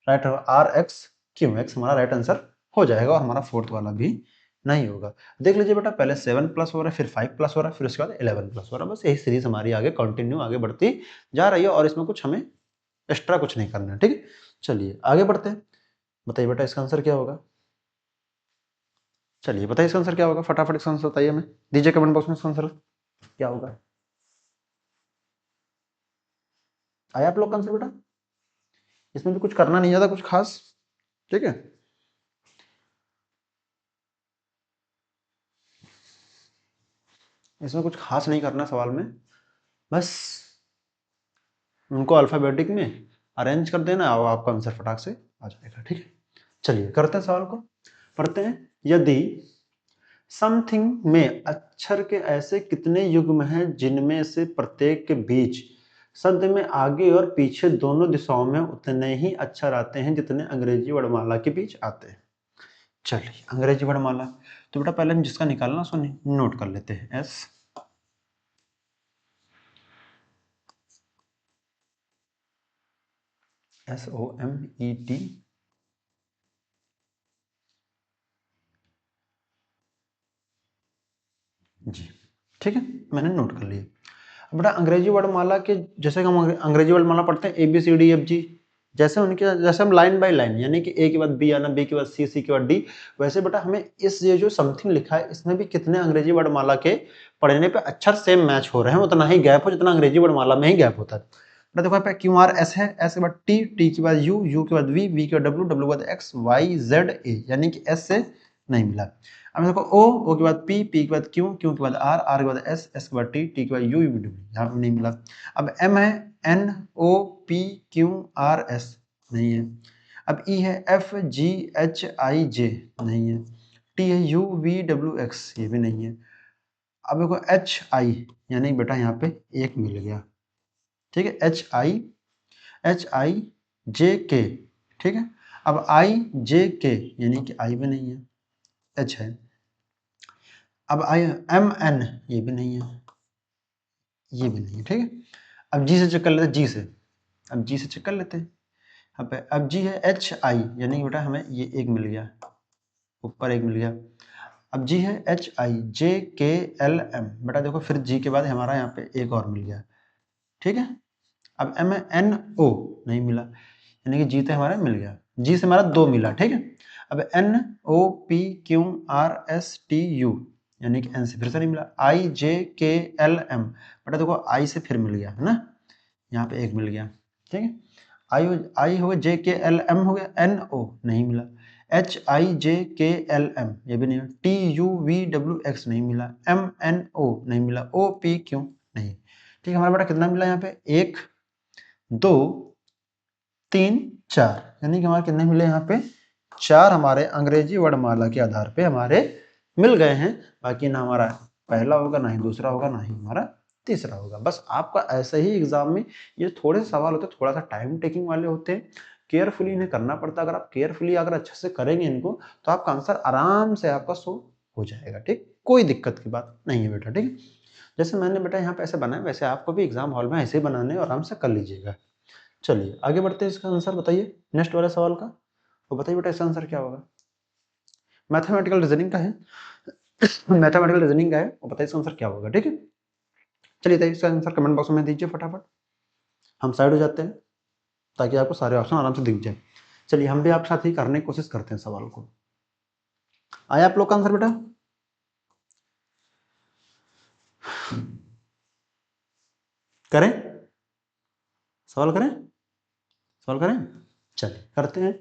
right R X Q X हमारा राइट आंसर हो जाएगा, और हमारा फोर्थ वाला भी नहीं होगा। देख लीजिए बेटा, पहले 7 प्लस हो रहा है, फिर 5 प्लस हो रहा है, फिर उसके बाद 11 प्लस हो रहा है। बस यही सीरीज हमारी आगे कंटिन्यू आगे बढ़ती जा रही है, और इसमें कुछ हमें एक्स्ट्रा कुछ नहीं करना है। ठीक है, चलिए आगे बढ़ते हैं। बताइए बेटा इसका आंसर क्या होगा, चलिए बताइए इसका आंसर क्या होगा, फटाफट इसका आंसर बताइए, हमें दीजिए कमेंट बॉक्स में इसका आंसर क्या होगा। आया आप लोग का आंसर बेटा, इसमें भी कुछ करना नहीं ज्यादा कुछ खास। ठीक है, इसमें कुछ खास नहीं करना सवाल में, बस उनको अल्फाबेटिक में अरेंज कर देना और आपका आंसर फटाक से आ जाएगा। ठीक है, चलिए करते हैं सवाल को, पढ़ते हैं। यदि समथिंग में अक्षर के ऐसे कितने युग्म हैं जिनमें से प्रत्येक के बीच शब्द में आगे और पीछे दोनों दिशाओं में उतने ही अक्षर आते हैं जितने अंग्रेजी वर्णमाला के बीच आते हैं। चलिए अंग्रेजी वर्णमाला, तो बेटा पहले हम जिसका निकालना उसको नोट कर लेते हैं। SOMET, जी ठीक है, मैंने नोट कर लिया। अब बेटा अंग्रेजी वर्णमाला के, जैसे हम अंग्रेजी वर्णमाला पढ़ते हैं ABCDEFG, जैसे उनके जैसे हम लाइन बाय लाइन, यानी कि A के बाद B आना, B के बाद C के बाद D, वैसे बेटा हमें इस ये जो समथिंग लिखा है इसमें भी कितने अंग्रेजी वर्णमाला के पढ़ने पे अक्षर सेम मैच हो रहे हैं, उतना ही गैप हो जितना अंग्रेजी वर्णमाला में ही गैप होता है। बेटा देखो यहाँ पे QRS है, S के बाद T के बाद U के बाद V के बाद W के बाद X Y Z A, यानी कि S से नहीं मिला। अब देखो O के बाद P के बाद Q के बाद R के बाद S के बाद T के बाद U W, यहाँ पे नहीं मिला। अब M है NOPQRS, नहीं है। अब E है FGHIJ, नहीं है। T है UVWX, ये भी नहीं है। अब देखो HI, यानी बेटा यहाँ पे एक मिल गया। ठीक है, HIJK, ठीक है। अब IJK, यानी कि I भी नहीं है, H है। अब MN, ये भी नहीं है, ये भी नहीं है। ठीक है, अब G से चेक कर लेते हैं, G से, अब G से चेक कर लेते हैं। अब G है HI, यानी कि बेटा हमें ये एक मिल गया, ऊपर एक मिल गया। अब G है HIJKLM, बेटा देखो फिर G के बाद हमारा यहाँ पे एक और मिल गया। ठीक है, अब M है NO, नहीं मिला, यानी कि G तो हमारा मिल गया, G से हमारा दो मिला। ठीक है, अब NOPQRSTU, यानी कि N से फिर से नहीं मिला। IJKLM, बेटा देखो I से फिर मिल गया है ना, यहाँ पे एक मिल गया। ठीक है, आई हो गया, JKLM हो गया, NO नहीं मिला, HIJKLM ये भी नहीं, TUVWX नहीं मिला, MNO नहीं मिला, OPQ नहीं। ठीक है, हमारा बेटा कितना मिला यहाँ पे, 1 2 3 4, यानी कि हमारे कितने मिले यहाँ पे, 4 हमारे अंग्रेजी वर्णमाला के आधार पे हमारे मिल गए हैं। बाकी ना हमारा पहला होगा, ना ही दूसरा होगा, ना ही हमारा तीसरा होगा। बस आपका ऐसे ही एग्जाम में ये थोड़े से सवाल होते हैं, थोड़ा सा टाइम टेकिंग वाले होते हैं, केयरफुली इन्हें करना पड़ता है। अगर आप केयरफुली अगर अच्छे से करेंगे इनको, तो आपका आंसर आराम से आपका सो हो जाएगा। ठीक, कोई दिक्कत की बात नहीं है बेटा। ठीक है, जैसे मैंने बेटा यहाँ पे ऐसे बनाया, वैसे आपको भी एग्जाम हॉल में ऐसे ही बनाने और आराम से कर लीजिएगा। चलिए आगे बढ़ते हैं, इसका आंसर बताइए नेक्स्ट वाले सवाल का। तो बताइए बेटा इसका आंसर क्या होगा, मैथमेटिकल रीजनिंग का है, मैथमेटिकल रीजनिंग का है, और बताइए इसका आंसर क्या होगा। ठीक है, चलिए तो इसका आंसर कमेंट बॉक्स में दीजिए फटाफट, हम साइड हो जाते हैं ताकि आपको सारे ऑप्शन आराम से दिख जाए। चलिए हम भी आप साथ ही करने की कोशिश करते हैं सवाल को। आया आप लोग का आंसर बेटा, करें सवाल, करें सवाल करें, चलिए करते हैं।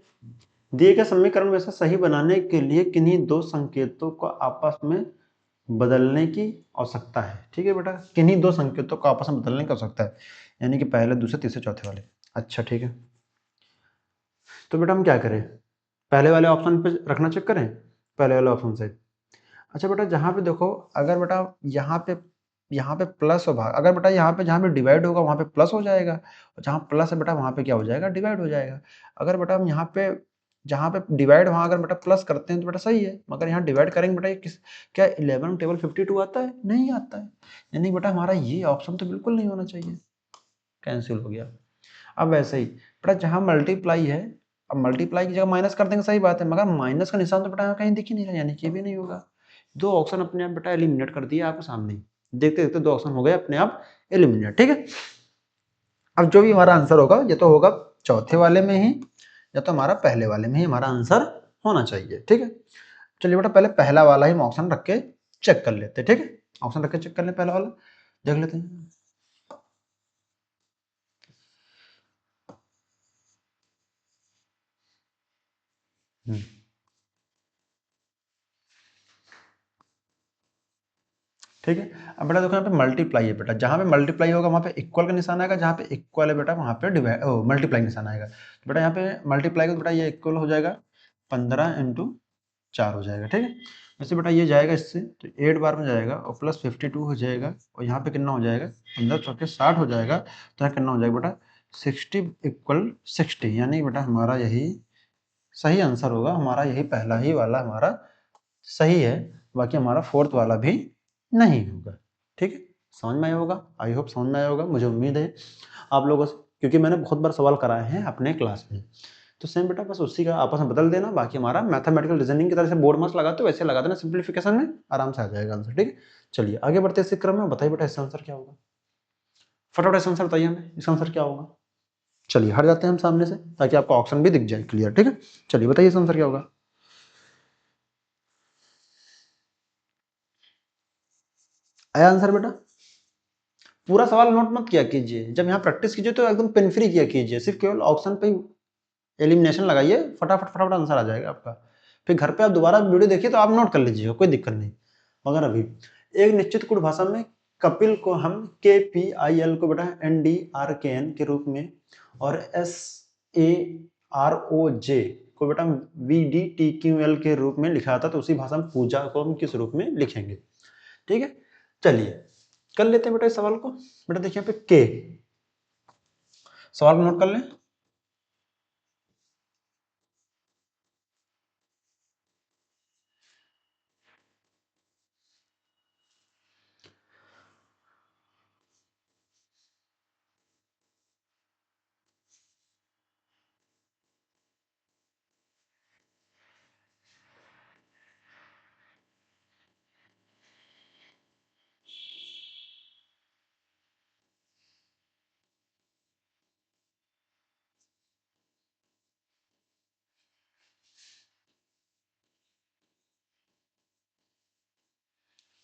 दिए गए समीकरण में से सही बनाने के लिए किन्हीं दो संकेतों को आपस में बदलने की आवश्यकता है। ठीक है बेटा, किन्हीं दो संकेतों को आपस में बदलने की आवश्यकता है, यानी कि पहले दूसरे तीसरे चौथे वाले। अच्छा ठीक है, तो बेटा हम क्या करें, पहले वाले ऑप्शन पे रखना चेक करें, पहले वाले ऑप्शन से। अच्छा बेटा जहाँ पे देखो, अगर बेटा यहाँ पे प्लस हो भाग, अगर बेटा यहाँ पे जहाँ पे डिवाइड होगा वहाँ पे प्लस हो जाएगा, और जहाँ प्लस है बेटा वहाँ पे क्या हो जाएगा, डिवाइड हो जाएगा। अगर बेटा हम यहाँ पे जहाँ पे डिवाइड वहाँ अगर बेटा प्लस करते हैं तो बेटा सही है, मगर यहाँ डिवाइड करेंगे बेटा ये किस, क्या 11 टेबल 52 आता है, नहीं आता है, यानी बेटा हमारा ये ऑप्शन तो बिल्कुल नहीं होना चाहिए, कैंसिल हो गया। अब वैसे ही बेटा जहाँ मल्टीप्लाई है, अब मल्टीप्लाई की जगह माइनस कर देंगे, सही बात है, मगर माइनस का निशान तो बेटा यहाँ कहीं दिख ही नहीं रहा, यानी कि ये भी नहीं होगा। दो ऑप्शन अपने आप बेटा एलिमिनेट कर दिए आपके सामने, देखते देखते दो ऑप्शन हो गए अपने आप एलिमिनेट, ठीक है। अब जो भी हमारा आंसर होगा ये तो होगा चौथे वाले में ही, या तो हमारा पहले वाले में ही हमारा आंसर होना चाहिए, ठीक है। चलिए बेटा पहले पहला वाला ही हम ऑप्शन रख के चेक कर लेते हैं, ठीक है, ऑप्शन रख के चेक कर ले, पहला वाला देख लेते हैं। ठीक है। अब बेटा देखो यहाँ पे मल्टीप्लाई है बेटा, जहाँ पे मल्टीप्लाई होगा वहाँ पे इक्वल का निशान आएगा, जहाँ पे इक्वल है बेटा वहाँ पे डिवाइड मल्टीप्लाई निशान आएगा। तो बेटा यहाँ पे मल्टीप्लाई का बेटा ये इक्वल हो जाएगा 15 × 4 हो जाएगा, ठीक है। वैसे बेटा ये जाएगा इससे तो 8 बार में जाएगा और प्लस 52 हो जाएगा, और यहाँ पे कितना हो जाएगा 15 चौके 60 हो जाएगा, तो यहाँ कितना हो जाएगा बेटा 60 = 60, यानी बेटा हमारा यही सही आंसर होगा, हमारा यही पहला ही वाला हमारा सही है, बाकी हमारा फोर्थ वाला भी नहीं होगा, ठीक है। समझ में आया होगा, आई होप समझ में आया होगा, मुझे उम्मीद है आप लोगों से, क्योंकि मैंने बहुत बार सवाल कराए हैं अपने क्लास में। तो सेम बेटा बस उसी का आपस में बदल देना, बाकी हमारा मैथमेटिकल रीजनिंग की तरह से बोर्ड मार्क्स लगाते हो वैसे लगा देना, सिंप्लीफिकेशन में आराम से आ जाएगा आंसर, ठीक है। चलिए आगे बढ़ते इस क्रम में, बताइए बेटा इसका आंसर क्या होगा, फटाफट इसका आंसर बताइए हमें, इसका आंसर क्या होगा। चलिए हट जाते हैं हम सामने से ताकि आपको ऑप्शन भी दिख जाए क्लियर, ठीक है। चलिए बताइए इसका आंसर क्या होगा। आया आंसर बेटा, पूरा सवाल नोट मत किया कीजिए, जब यहाँ प्रैक्टिस कीजिए तो एकदम पेन फ्री किया कीजिए, सिर्फ केवल ऑप्शन पे एलिमिनेशन लगाइए, फटाफट फटाफट आंसर आ जाएगा आपका। फिर घर पे आप दोबारा वीडियो देखिए तो आप नोट कर लीजिएगा, कोई दिक्कत नहीं। मगर अभी एक निश्चित कुट भाषा में कपिल को हम KPIL को बेटा NDRKN के रूप में, और SAROJ को बेटा VDTQL के रूप में लिखा था, तो उसी भाषा में पूजा को हम किस रूप में लिखेंगे, ठीक है। चलिए कर लेते हैं बेटा इस सवाल को। बेटा देखिए यहाँ पे के, सवाल को नोट कर लें।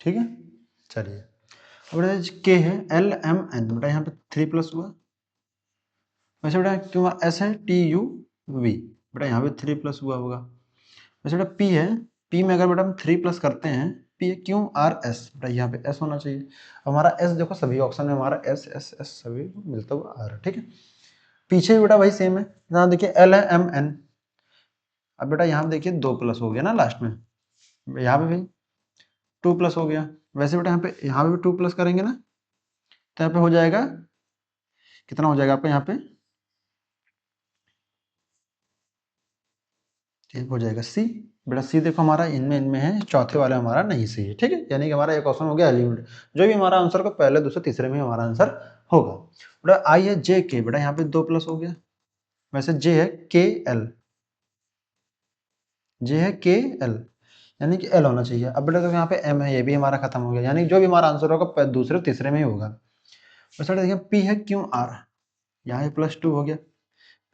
ठीक है, चलिए अब बेटा के है LMN, बेटा यहाँ पे 3 प्लस हुआ, वैसे बेटा क्यों S है TUV, बेटा यहाँ पे 3 प्लस हुआ होगा। वैसे बेटा P है, P में अगर बेटा हम 3 प्लस करते हैं, P है QRS, बेटा यहाँ पे S होना चाहिए। हमारा S देखो सभी ऑप्शन में हमारा S सभी मिलता हुआ आ रहा है, ठीक है। पीछे भी बेटा वही सेम है, यहाँ देखिए L है MN, अब बेटा यहाँ देखिए 2 प्लस हो गया ना लास्ट में, यहाँ पे भी 2 प्लस हो गया। वैसे बेटा यहाँ पे भी 2 प्लस करेंगे ना, तो यहाँ पे हो जाएगा कितना, हो जाएगा आपका यहाँ पे हो जाएगा C, बेटा C देखो हमारा इनमें इनमें है, चौथे वाले हमारा नहीं सही है, ठीक है, यानी कि हमारा एक ऑप्शन हो गया एलिमिनेट, जो भी हमारा आंसर को पहले दूसरे तीसरे में हमारा आंसर होगा। बेटा I है JK, बेटा यहाँ पे 2 प्लस हो गया। वैसे J है KL, J है KL, यानी कि L होना चाहिए। अब बेटा तो यहाँ पे M है, ये भी हमारा खत्म हो गया, यानी जो भी हमारा आंसर होगा दूसरे तीसरे में ही होगा। वैसे देखिए P है QR, यहाँ +2 हो गया,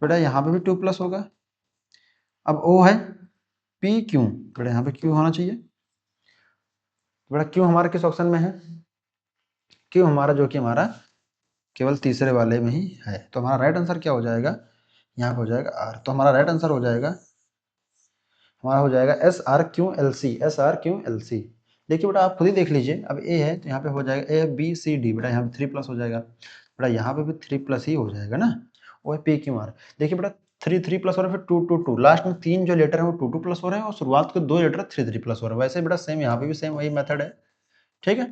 बेटा यहाँ पे भी 2 प्लस होगा। अब O है PQ, बेटा यहाँ पे Q होना चाहिए। बेटा Q हमारा किस ऑप्शन में है, Q हमारा जो कि हमारा केवल तीसरे वाले में ही है, तो हमारा राइट आंसर क्या हो जाएगा, यहाँ पे हो जाएगा R, तो हमारा राइट आंसर हो जाएगा, हमारा हो जाएगा SRQLC। देखिए बेटा आप खुद ही देख लीजिए, अब A है तो यहाँ पे हो जाएगा ABCD, बेटा यहाँ पे 3 प्लस हो जाएगा, बेटा यहाँ पे भी 3 प्लस ही हो जाएगा ना, वो है PQR। देखिए बेटा 3 3 प्लस हो रहा है, फिर 2 2 2, लास्ट में 3 जो लेटर है वो 2 2 प्लस हो रहे हैं और शुरुआत के 2 लेटर 3 3 प्लस हो रहा है। वैसे बेटा सेम यहाँ पे भी सेम वही मेथड है, ठीक है।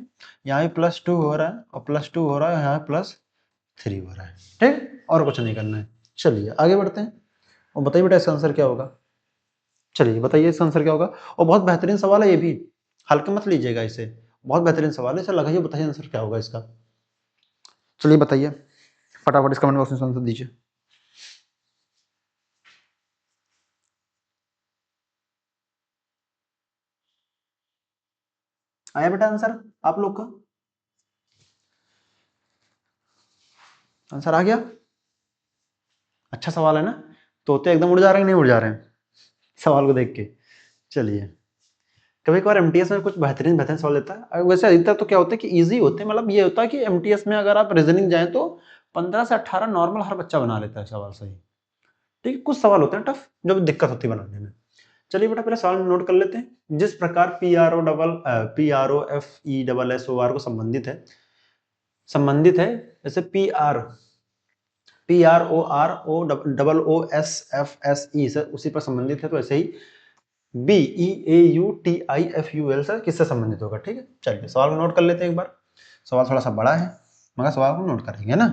यहाँ भी +2 हो रहा है और +2 हो रहा है, यहाँ +3 हो रहा है, ठीक, और कुछ नहीं करना है। चलिए आगे बढ़ते हैं और बताइए बेटा इसका आंसर क्या होगा। चलिए बताइए इसका आंसर क्या होगा। और बहुत बेहतरीन सवाल है ये भी, हल्के मत लीजिएगा इसे, बहुत बेहतरीन सवाल है। इसे लगाइए, बताइए आंसर क्या होगा इसका। चलिए बताइए फटाफट इस कमेंट बॉक्स में आंसर दीजिए। आया बेटा आंसर आप लोग का? आंसर आ गया? अच्छा सवाल है ना? तोते एकदम उड़ जा रहे हैं, नहीं उड़ जा रहे हैं सवाल को देख के। चलिए, कभी कभार एमटीएस में कुछ बेहतरीन बेहतरीन सवाल देता है। वैसे अधिकतर तो क्या होता है कि इजी होते हैं, मतलब ये होता है कि एमटीएस में अगर आप रीजनिंग जाएं तो 15 से 18 नॉर्मल हर बच्चा बना लेता है सवाल सही, ठीक है। कुछ सवाल होते हैं टफ, जो दिक्कत होती है बनाने में। चलिए बेटा पहले सवाल नोट कर लेते हैं। जिस प्रकार PROFESSOR को संबंधित है जैसे PROROSFSE से उसी पर संबंधित है, तो ऐसे ही BEAUTIFUL से किससे संबंधित होगा, ठीक है। चलिए सवाल को नोट कर लेते हैं एक बार। सवाल थोड़ा सा बड़ा है मगर सवाल को नोट करेंगे ना।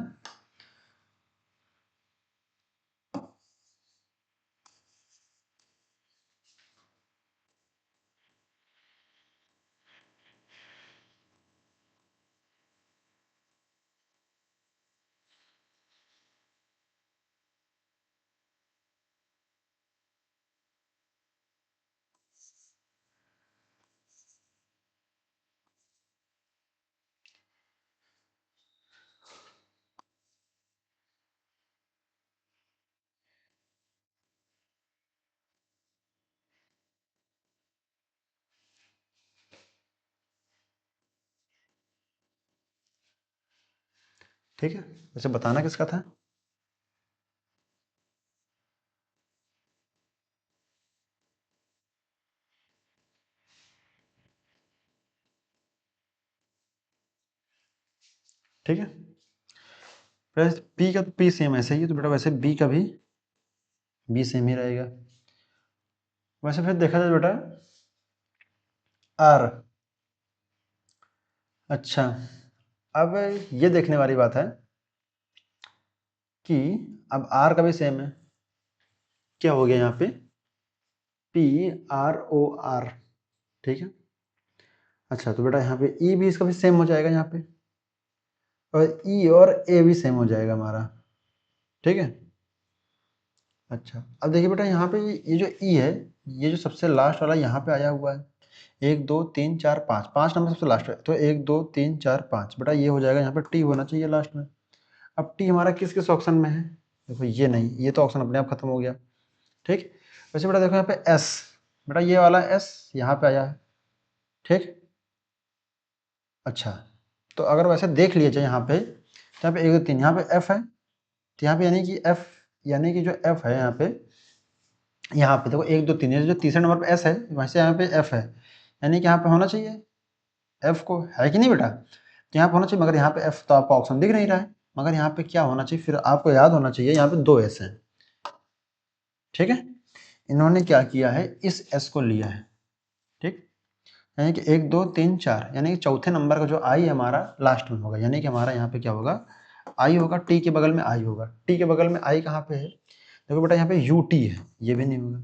ठीक है, वैसे बताना किसका था? ठीक है, पी का तो पी सेम ऐसे ही है, तो बेटा वैसे बी का भी बी सेम ही रहेगा। वैसे फिर देखा जाए बेटा आर, अच्छा अब ये देखने वाली बात है कि अब आर का भी सेम है। क्या हो गया यहाँ पे? PROR, ठीक है। अच्छा तो बेटा यहाँ पे ई भी इसका भी सेम हो जाएगा यहाँ पे, और ई और ए भी सेम हो जाएगा हमारा, ठीक है। अच्छा अब देखिए बेटा यहाँ पे ये जो ई है, ये जो सबसे लास्ट वाला यहाँ पे आया हुआ है, 1 2 3 4 5, 5 नंबर सबसे लास्ट है, तो 1 2 3 4 5 बेटा ये हो जाएगा। यहाँ पे टी होना चाहिए लास्ट में। अब टी हमारा किस किस ऑप्शन में है? देखो ये नहीं, ये तो ऑप्शन अपने आप खत्म हो गया, ठीक। वैसे बेटा देखो यहाँ पे एस, बेटा ये वाला एस यहाँ पे आया है, ठीक। अच्छा तो अगर वैसे देख लिया जाए यहाँ पे, तो यहाँ पे 1 2 3 यहाँ पे एफ है, तो यहाँ पे यानी कि एफ, यानी कि जो एफ है यहाँ पे देखो 1 2 3, जो तीसरे नंबर पे एस है वैसे यहाँ पे एफ है, यानी कि यहाँ पे होना चाहिए एफ को, है कि नहीं बेटा? तो यहाँ पे होना चाहिए, मगर यहाँ पे एफ तो आपका ऑप्शन दिख नहीं रहा है। मगर यहाँ पे क्या होना चाहिए, फिर आपको याद होना चाहिए यहाँ पे 2 एस है, ठीक है। इन्होंने क्या किया है, इस एस को लिया है, ठीक। यानी कि 1 2 3 4, यानी कि चौथे नंबर का जो आई हमारा लास्ट में होगा, यानी कि हमारा यहाँ पे क्या होगा, आई होगा, टी के बगल में आई होगा। टी के बगल में आई कहाँ पे है? देखो बेटा यहाँ पे यू टी है, ये भी नहीं होगा।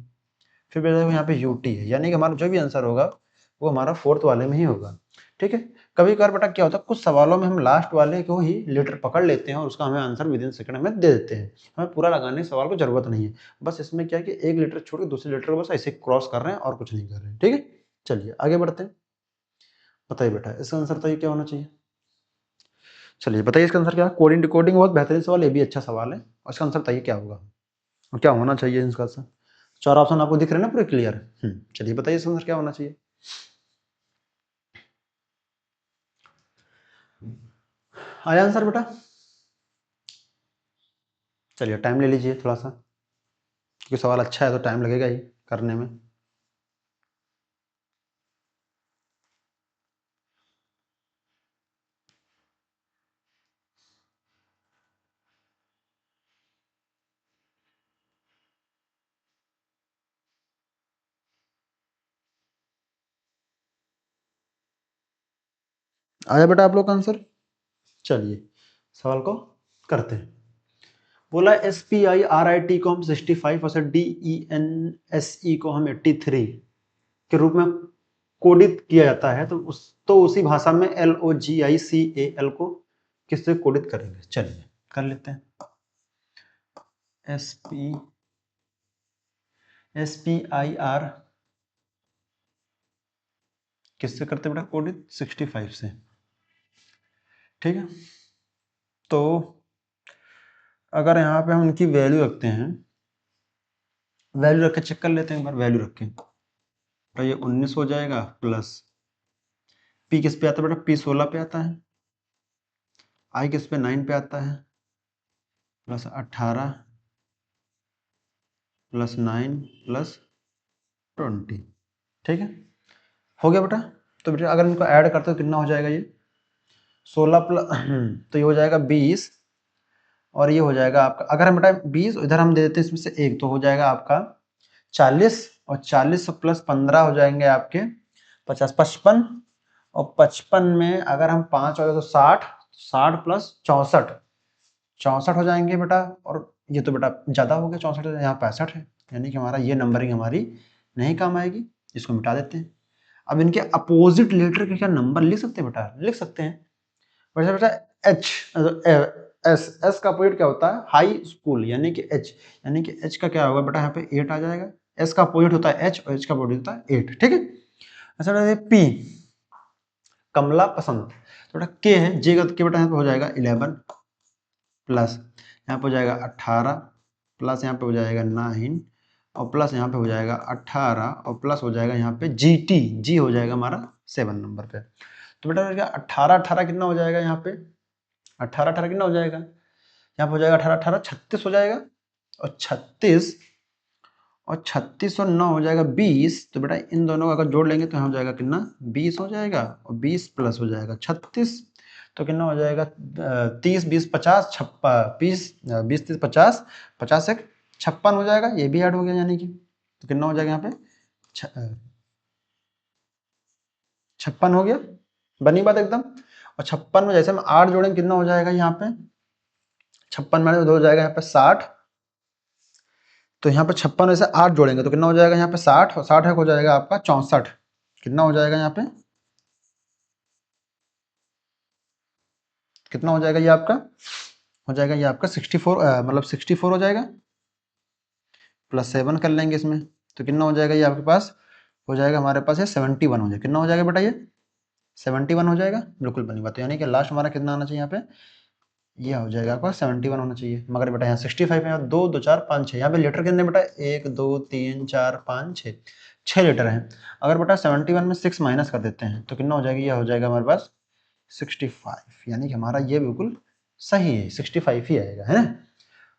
फिर बेटा देखो यहाँ पे यू टी है, यानी कि हमारा जो भी आंसर होगा वो हमारा फोर्थ वाले में ही होगा, ठीक है। कभी कभार बेटा क्या होता है, कुछ सवालों में हम लास्ट वाले को ही लेटर पकड़ लेते हैं और उसका हमें आंसर विद इन सेकंड में दे देते हैं। हमें पूरा लगाने की सवाल को जरूरत नहीं है। बस इसमें क्या है कि एक लेटर छोड़ के दूसरे लेटर को बस ऐसे क्रॉस कर रहे हैं और कुछ नहीं कर रहे हैं, ठीक है। चलिए आगे बढ़ते हैं। बताइए बेटा इसका आंसर बताइए क्या होना चाहिए। चलिए बताइए इसका आंसर क्या है। कोडिंग डिकोडिंग बहुत बेहतरीन सवाल, ये भी अच्छा सवाल है, और इसका आंसर बताइए क्या होगा और क्या होना चाहिए इसका आंसर। चार ऑप्शन आपको दिख रहे हैं ना पूरे क्लियर? चलिए बताइए इसका आंसर क्या होना चाहिए। आया आंसर बेटा? चलिए टाइम ले लीजिए थोड़ा सा, क्योंकि सवाल अच्छा है तो टाइम लगेगा ही करने में। आया बेटा आप लोग का आंसर? चलिए सवाल को करते हैं। बोला SPI RIT को हम 65 और DENSE को हम 83 के रूप में कोडित किया जाता है, तो उसी भाषा में LOGICAL को किससे कोडित करेंगे? चलिए कर लेते हैं। SPIR किससे करते बेटा कोडित? 65 से। ठीक है, तो अगर यहाँ पे हम उनकी वैल्यू रखते हैं, वैल्यू रख के चेक कर लेते हैं एक बार। वैल्यू रख के तो ये 19 हो जाएगा, प्लस P किस पे आता है बेटा? P 16 पे आता है। I किस पे? 9 पे आता है, प्लस 18 प्लस 9 प्लस 20। ठीक है, हो गया बेटा। तो बेटा अगर इनको ऐड करते हो कितना हो जाएगा? ये 16 प्लस तो ये हो जाएगा 20, और ये हो जाएगा आपका, अगर हम बेटा 20 इधर हम दे देते हैं इसमें से एक, तो हो जाएगा आपका 40, और 40 प्लस 15 हो जाएंगे आपके 50, 55, और 55 में अगर हम 5 हो गए तो 60, 60 प्लस 64, 64 हो जाएंगे बेटा। और ये तो बेटा ज़्यादा हो गया, 64 यहाँ 65 है, यानी कि हमारा ये नंबरिंग हमारी नहीं काम आएगी, इसको मिटा देते हैं। अब इनके अपोजिट लेटर के क्या नंबर लिख सकते हैं बेटा? लिख सकते हैं। वैसे बेटा एच एस एस का अपोजिट क्या होता है? हाई स्कूल, यानी कि एच, यानी कि एच का क्या होगा बेटा? यहाँ पे 8 आ जाएगा। एस का अपोजिट होता है एच, और एच का अपोजिट होता है 8। ठीक है, अच्छा बेटा पी कमला पसंद, तो बेटा के है, जे का के बेटा यहाँ पे हो जाएगा 11, प्लस यहाँ पे हो जाएगा 18, प्लस यहाँ पे हो जाएगा 9, और प्लस यहाँ पे हो जाएगा 18, और प्लस हो जाएगा यहाँ पे जी टी, जी हो जाएगा हमारा 7 नंबर पे। तो बेटा क्या 18 18 कितना हो जाएगा? यहाँ पे 18 18 कितना हो जाएगा? यहाँ पे हो जाएगा 18 18 36 हो जाएगा, और 36 और 36 और 9 हो जाएगा 20। तो बेटा इन दोनों का अगर जोड़ लेंगे तो यहाँ हो जाएगा कितना? 20 हो जाएगा, और 20 प्लस हो जाएगा 36, तो कितना हो जाएगा? 30 20 50 छप्पा 20 20 30 50, 50 एक 56 हो जाएगा, ये भी ऐड हो गया, यानी कि तो कितना हो जाएगा यहाँ पे? 56 हो गया, बनी बात एकदम। और 56 में जैसे हम 8 जोड़ेंगे कितना हो जाएगा यहाँ पे? 56 में हो जाएगा यहाँ पे 60, तो यहाँ पे 56 में से 8 जोड़ेंगे तो कितना हो जाएगा यहाँ पे? 60, और 60 हो जाएगा आपका 64। कितना हो जाएगा यहाँ पे? कितना हो जाएगा ये आपका? हो जाएगा ये आपका 64, मतलब 64 हो जाएगा, प्लस 7 कर लेंगे इसमें, तो कितना हो जाएगा ये आपके पास? हो जाएगा हमारे पास ये 71 हो जाएगा। कितना हो जाएगा बेटा? ये 71 हो जाएगा, बिल्कुल बनी बात। यानी कि लास्ट हमारा कितना आना चाहिए यहाँ पे? ये हो जाएगा आपका 71 होना चाहिए। मगर बेटा यहाँ 65 है, 2 2 4 5 6, यहाँ पे लीटर कितने बेटा? 1 2 3 4 5 6, 6 लीटर हैं। अगर बेटा 71 में 6 माइनस कर देते हैं तो कितना हो जाएगा? ये हो जाएगा हमारे पास 65, यानी कि हमारा ये बिल्कुल सही है, 65 ही आएगा, है ना।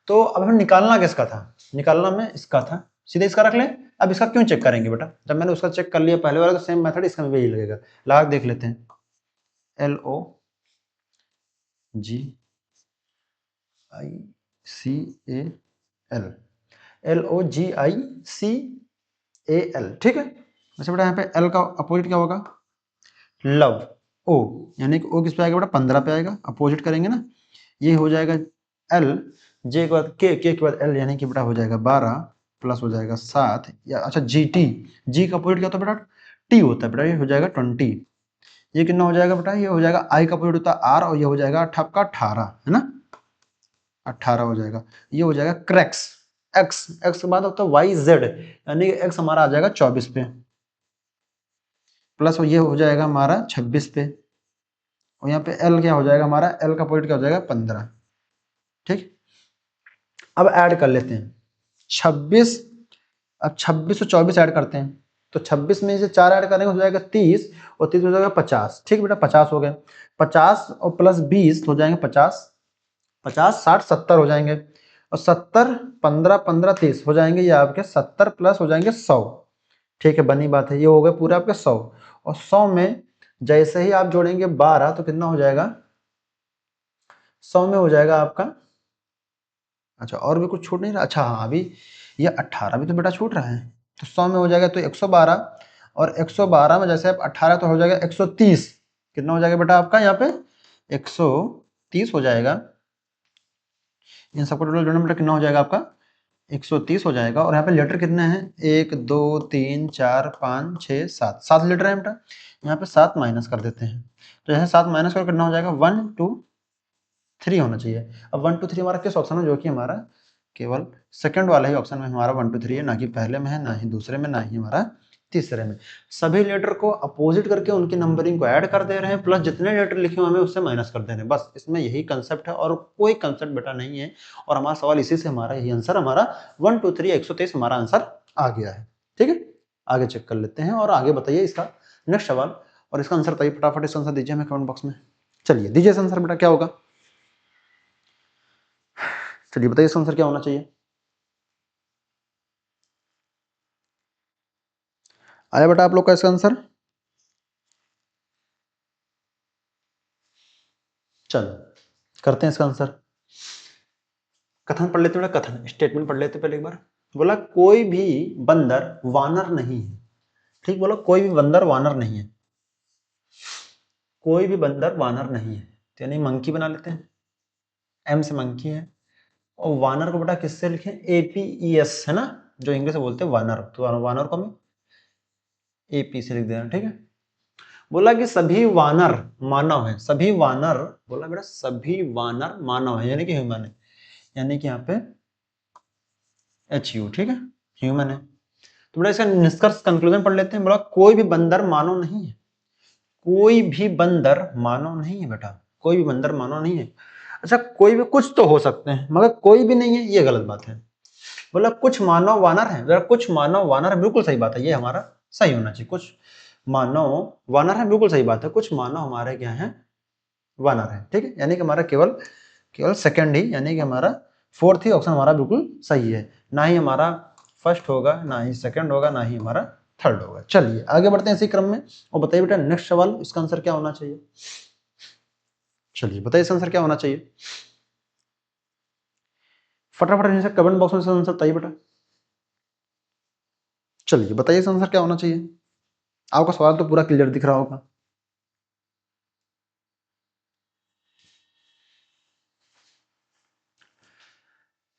तो अब हमें निकालना किसका था? निकालना में इसका था, सीधे इसका रख लें। अब इसका क्यों चेक करेंगे बेटा? जब मैंने उसका चेक कर लिया पहले वाला, तो सेम मेथड इसका भी यही लगेगा। लगा देख लेते हैं। LOGICAL, LOGICAL, ठीक है। वैसे बेटा यहाँ पे L का अपोजिट क्या होगा? लव, O, यानी कि O किस पे आएगा बेटा? 15 पे आएगा। अपोजिट करेंगे ना, ये हो जाएगा L, J के बाद के बाद L, यानी कि बेटा हो जाएगा 12, प्लस हो जाएगा 7, या अच्छा GT, G का अपोजिट क्या होता है बेटा? T होता है बेटा, ये हो जाएगा 20। ये कितना हो जाएगा बेटा? ये हो जाएगा I का अपोजिट होता है R, और ये हो जाएगा आपका 18, है ना, 18 हो जाएगा। ये हो जाएगा क्रैक्स, एक्स, एक्स के बाद होता है वाई जेड, यानी कि एक्स हमारा आ जाएगा 24 पे, प्लस ये हो जाएगा हमारा 26 पे, और यहाँ पे एल क्या हो जाएगा हमारा? एल का पॉइंट क्या हो जाएगा? 15। ठीक, अब ऐड कर लेते हैं 26, अब 26 और 24 ऐड करते हैं, तो 26 में से 4 ऐड करेंगे हो जाएगा 30, और 30 हो जाएगा 50। ठीक बेटा, 50 हो गए, 50 और प्लस 20 हो जाएंगे 50, 50 60 70 हो जाएंगे, और 70 15 15 30 हो जाएंगे ये आपके 70, प्लस हो जाएंगे 100। ठीक है, बनी बात है, ये हो गए पूरे आपके 100, और 100 में जैसे ही आप जोड़ेंगे 12 तो कितना हो जाएगा? 100 में हो जाएगा आपका, अच्छा और भी कुछ छूट नहीं रहा? अच्छा हाँ, अभी ये 18 भी तो बेटा छूट रहा है, तो 100 में हो जाएगा तो 112, और 112 में जैसे आप 18 तो हो जाएगा 130, कितना हो जाएगा बेटा आपका यहाँ पे 130 हो जाएगा। इन सबको टोटल जोड़ने में बेटा कितना हो जाएगा आपका 130 हो जाएगा। और यहाँ पे लीटर कितने हैं 1 2 3 4 5 6 7 7 लीटर है बेटा। यहाँ पे 7 माइनस कर देते हैं, तो यहाँ 7 माइनस कर कितना हो जाएगा 1 2 3 होना चाहिए। अब 1 2 3 हमारा किस ऑप्शन में, जो कि हमारा केवल सेकंड वाला ही ऑप्शन में हमारा 1 2 3 है, ना कि पहले में है, ना ही दूसरे में, ना ही हमारा तीसरे में। सभी लेटर को अपोजिट करके उनकी नंबरिंग को ऐड कर दे रहे हैं, प्लस जितने लेटर लिखे हुए हमें उससे माइनस कर दे रहे हैं। बस इसमें यही कंसेप्ट है और कोई कंसेप्ट बेटा नहीं है। और हमारा सवाल इसी से हमारा यही आंसर, हमारा 1 2 3 123 हमारा आंसर आ गया है। ठीक है, आगे चेक कर लेते हैं और आगे बताइए इसका नेक्स्ट सवाल। और इसका आंसर बताइए फटाफट, इसका आंसर दीजिए हमें कमेंट बॉक्स में। चलिए दीजिए इसका आंसर बेटा क्या होगा। चलिए बताइए इसका आंसर क्या होना चाहिए। आया बेटा आप लोग का इसका आंसर। चलो करते हैं इसका आंसर। कथन पढ़ लेते हैं बेटा, कथन स्टेटमेंट पढ़ लेते हैं पहले एक बार। बोला कोई भी बंदर वानर नहीं है। ठीक, बोला कोई भी बंदर वानर नहीं है। कोई भी बंदर वानर नहीं है, तो यानी मंकी बना लेते हैं, एम से मंकी है। और वानर को बेटा किससे लिखें, APES है ना, जो इंग्लिश में बोलते हैं वानर, तो वानर को हमें AP से लिख देना। ठीक है, बोला कि सभी वानर मानव है, सभी वानर, बोला बेटा सभी वानर मानव है, यानी कि ह्यूमन है, यानी कि यहाँ पे HU। ठीक है, ह्यूमन है। तो बेटा इसका निष्कर्ष कंक्लूजन पढ़ लेते हैं। बोला कोई भी बंदर मानव नहीं है, कोई भी बंदर मानव नहीं है बेटा, कोई भी बंदर मानव नहीं है। अच्छा कोई भी, कुछ तो हो सकते हैं मगर कोई भी नहीं है, ये गलत बात है। बोला कुछ मानव वानर है, बेटा कुछ मानव वानर है, बिल्कुल सही बात है, ये हमारा सही होना चाहिए। कुछ मानव वानर है, बिल्कुल सही बात है, कुछ मानव हमारे क्या है, वानर है। ठीक है, यानी कि हमारा केवल केवल सेकंड ही, यानी कि हमारा फोर्थ ही ऑप्शन हमारा बिल्कुल सही है। ना ही हमारा फर्स्ट होगा, ना ही सेकंड होगा, ना ही हमारा थर्ड होगा। चलिए आगे बढ़ते हैं इसी क्रम में और बताइए बेटा नेक्स्ट सवाल, इसका आंसर क्या होना चाहिए। चलिए बताइए इसका आंसर क्या होना चाहिए, फटाफट कमेंट बॉक्स में इसका आंसर बताइए बेटा। चलिए बताइए इसका आंसर क्या होना चाहिए। आपका सवाल तो पूरा क्लियर दिख रहा होगा।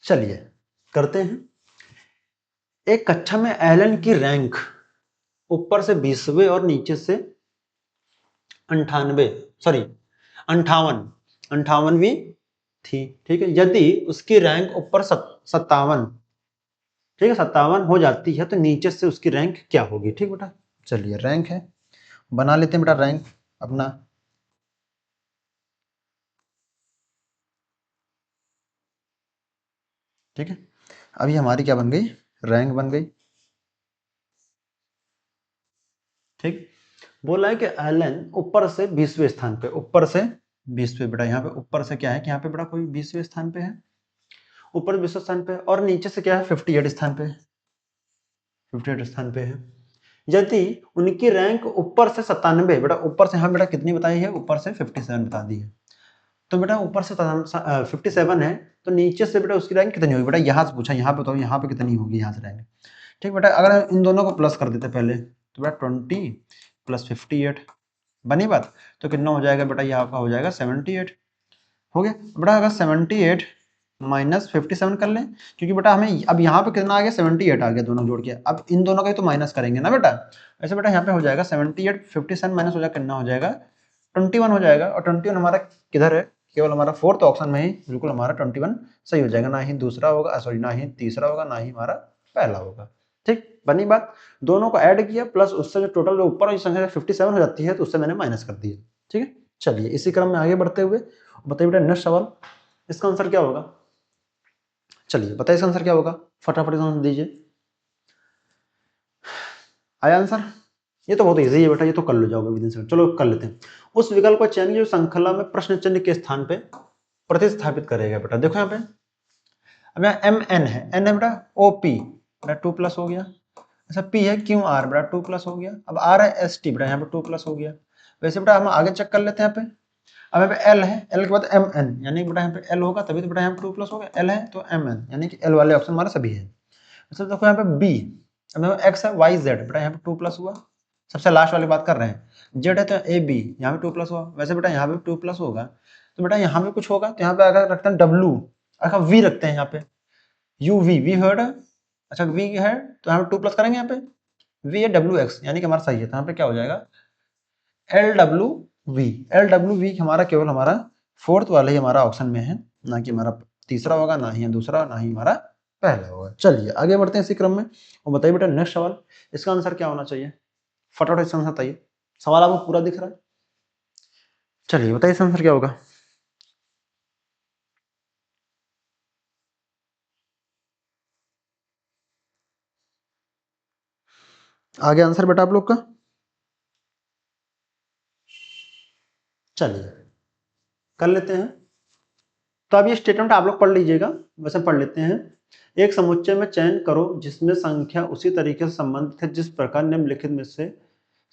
चलिए करते हैं। एक कक्षा में एलन की रैंक ऊपर से 20वें और नीचे से 98, सॉरी 58, 58वीं थी। ठीक है, यदि उसकी रैंक ऊपर 57, ठीक है 57 हो जाती है तो नीचे से उसकी रैंक क्या होगी। ठीक बेटा, चलिए रैंक है, बना लेते हैं बेटा रैंक अपना। ठीक है, अभी हमारी क्या बन गई, रैंक बन गई। ठीक, बोला है कि एलन ऊपर से 20वें स्थान पे, ऊपर से 20वें, बेटा यहाँ पे ऊपर से क्या है कि यहाँ पे बेटा कोई 20वें स्थान पे है, ऊपर 20वें स्थान पे, और नीचे से क्या है 58 स्थान पे, 58 स्थान पे है। यदि उनकी रैंक ऊपर से 97, बेटा ऊपर से, हाँ बेटा कितनी बताई है, ऊपर से 57 बता दी है। तो बेटा ऊपर से 57 है, तो नीचे से बेटा उसकी रैंक कितनी होगी, बेटा यहाँ से पूछा, यहाँ पे तो यहाँ पे कितनी होगी यहाँ से रैंक। ठीक बेटा, अगर इन दोनों को प्लस कर देते पहले, तो बेटा 20 + 58 बनी बात, तो कितना हो जाएगा बेटा, यहाँ का हो जाएगा 78 हो गया। बेटा अगर 78 - 57 कर लें, क्योंकि बेटा हमें अब यहाँ पे कितना आ गया 78 आ गया दोनों जोड़ के, अब इन दोनों का ही तो माइनस करेंगे ना बेटा। ऐसे बेटा यहाँ पे हो जाएगा 78 57 माइनस हो जाएगा, कितना हो जाएगा 21 हो जाएगा। और 21 हमारा किधर है, केवल हमारा फोर्थ ऑप्शन में ही, बिल्कुल हमारा 21 सही हो जाएगा, ना ही दूसरा होगा, सॉरी ना ही तीसरा होगा, ना ही हमारा पहला होगा। ठीक, बनी बात। दोनों को ऐड किया, प्लस उससे जो टोटल जो ऊपर वाली संख्या 57 हो जाती है, तो उससे मैंने माइनस कर दिया। ठीक है, चलिए इसी क्रम में आगे बढ़ते हुए बताइए बेटा नेक्स्ट सवाल, इसका आंसर क्या होगा। चलिए बताइए इसका आंसर क्या होगा, फटाफट इसका आंसर दीजिए। आया आंसर, ये तो बहुत इजी है बेटा, ये तो कर लो जाओगे विदिन सेकंड। चलो कर लेते हैं। उस विकल्प को चयन जो श्रृंखला में प्रश्न चिन्ह के स्थान पे प्रतिस्थापित करेगा बेटा। देखो यहाँ पे, अब यहाँ MN है, N है बेटा OP, बेटा 2+ हो गया। अच्छा P है QR, बेटा 2+ हो गया। अब R है ST, बेटा यहाँ पे 2+ हो गया। वैसे बेटा हम आगे चेक कर लेते हैं यहाँ पे। अब यहाँ पे L है, L के बाद MN, यानी बेटा यहाँ पे L होगा तभी तो बेटा यहाँ पे 2+ हो गया। L है तो MN, यानी कि L वाले ऑप्शन हमारे सभी है। अच्छा देखो यहाँ पे B, अब यहाँ पे X है YZ, बेटा यहाँ पे 2+ हुआ। सबसे लास्ट वाली बात कर रहे हैं। जेड है तो ए बी, यहाँ पे 2 प्लस होगा, वैसे बेटा यहाँ पे 2 प्लस होगा, तो बेटा यहाँ पे कुछ होगा, तो यहाँ पे अगर रखते हैं डब्लू, अगर वी रखते हैं यहाँ पे, यू वी, वी हर्ड है, अच्छा वी है तो यहाँ पे 2 प्लस करेंगे, यहाँ पे वी है डब्ल्यू एक्स, यानी कि हमारा सही है, तो यहाँ पे क्या हो जाएगा L W we. L W we हमारा केवल हमारा फोर्थ वाले ही हमारा ऑप्शन में है, ना कि हमारा तीसरा होगा, ना ही दूसरा, ना ही हमारा पहला होगा। चलिए आगे बढ़ते हैं इसी क्रम में, और बताइए बेटा नेक्स्ट सवाल, इसका आंसर क्या होना चाहिए, फटाफट इसका आंसर बताइए। सवाल आपको पूरा दिख रहा है, चलिए बताइए इसका आंसर क्या होगा। आगे आंसर बेटा आप लोग का, चलिए कर लेते हैं। तो अब ये स्टेटमेंट आप लोग पढ़ लीजिएगा, वैसे पढ़ लेते हैं। एक समुच्चय में चयन करो जिसमें संख्या उसी तरीके से संबंधित है जिस प्रकार निम्नलिखित में से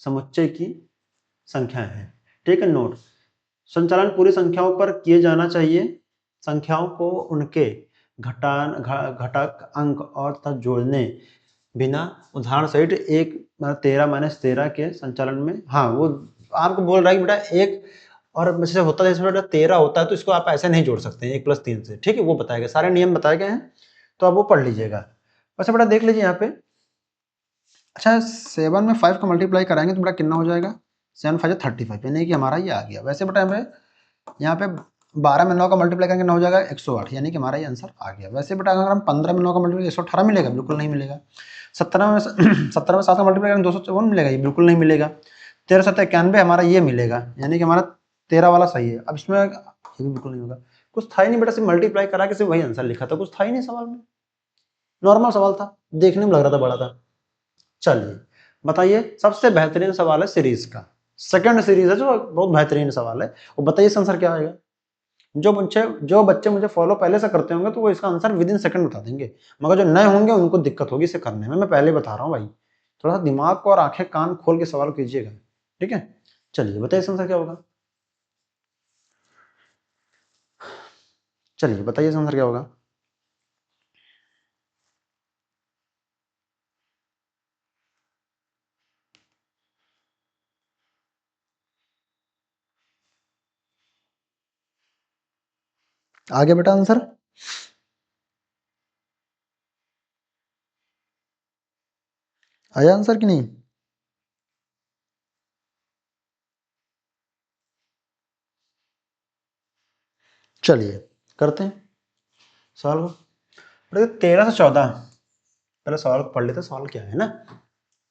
समुच्चय की संख्या है। ठीक है, नोट, संचालन पूरी संख्याओं पर किए जाना चाहिए। संख्याओं को उनके घटक अंक और तथा जोड़ने बिना, उदाहरण सहित 1 13 के संचालन में, हाँ वो आपको बोल रहा है कि बेटा एक और जैसे होता है, जैसे बेटा 13 होता है तो इसको आप ऐसे नहीं जोड़ सकते हैं 1 + 3 से, ठीक है, वो बताया गया, सारे नियम बताए गए हैं, तो आप वो पढ़ लीजिएगा। वैसे बेटा देख लीजिए यहाँ पे, अच्छा 7 में 5 को मल्टीप्लाई कराएंगे तो बेटा कितना हो जाएगा, 7 5 35, यानी कि हमारा ये आ गया। वैसे बेटा यहाँ पे 12 में 9 का मल्टीप्लाई करेंगे 9 हो जाएगा 108, यानी कि हमारा ये आंसर आ गया। वैसे बेटा अगर हम 15 में 9 का मल्टीप्लाई 118 मिलेगा, बिल्कुल नहीं मिलेगा। 17 में 7 का मल्टीप्लाई करेंगे 254 मिलेगा, ये बिल्कुल नहीं मिलेगा। 13 7 91 हमारा ये मिलेगा, यानी कि हमारा 13 वाला सही है। अब इसमें ये भी बिल्कुल नहीं होगा, कुछ था ही नहीं बेटा, सिर्फ मल्टीप्लाई करा के सिर्फ वही आंसर लिखा था, कुछ था ही नहीं सवाल में, नॉर्मल सवाल था, देखने में लग रहा था बड़ा था। चलिए बताइए, सबसे बेहतरीन सवाल है सीरीज का, सेकंड सीरीज है जो बहुत बेहतरीन सवाल है, वो बताइए इसका आंसर क्या आएगा। जो बच्चे मुझे फॉलो पहले से करते होंगे तो वो इसका आंसर विद इन सेकंड बता देंगे, मगर जो नए होंगे उनको दिक्कत होगी इसे करने में, मैं पहले बता रहा हूँ भाई, थोड़ा सा दिमाग को और आंखें कान खोल के सवाल कीजिएगा, ठीक है। चलिए बताइए इसका आंसर क्या होगा, चलिए बताइए इसका आंसर क्या होगा। आगे बेटा आंसर, आया आंसर कि नहीं। चलिए करते हैं सवाल को। 13 से 14, पहले सवाल को पढ़ लेते, सवाल क्या है ना,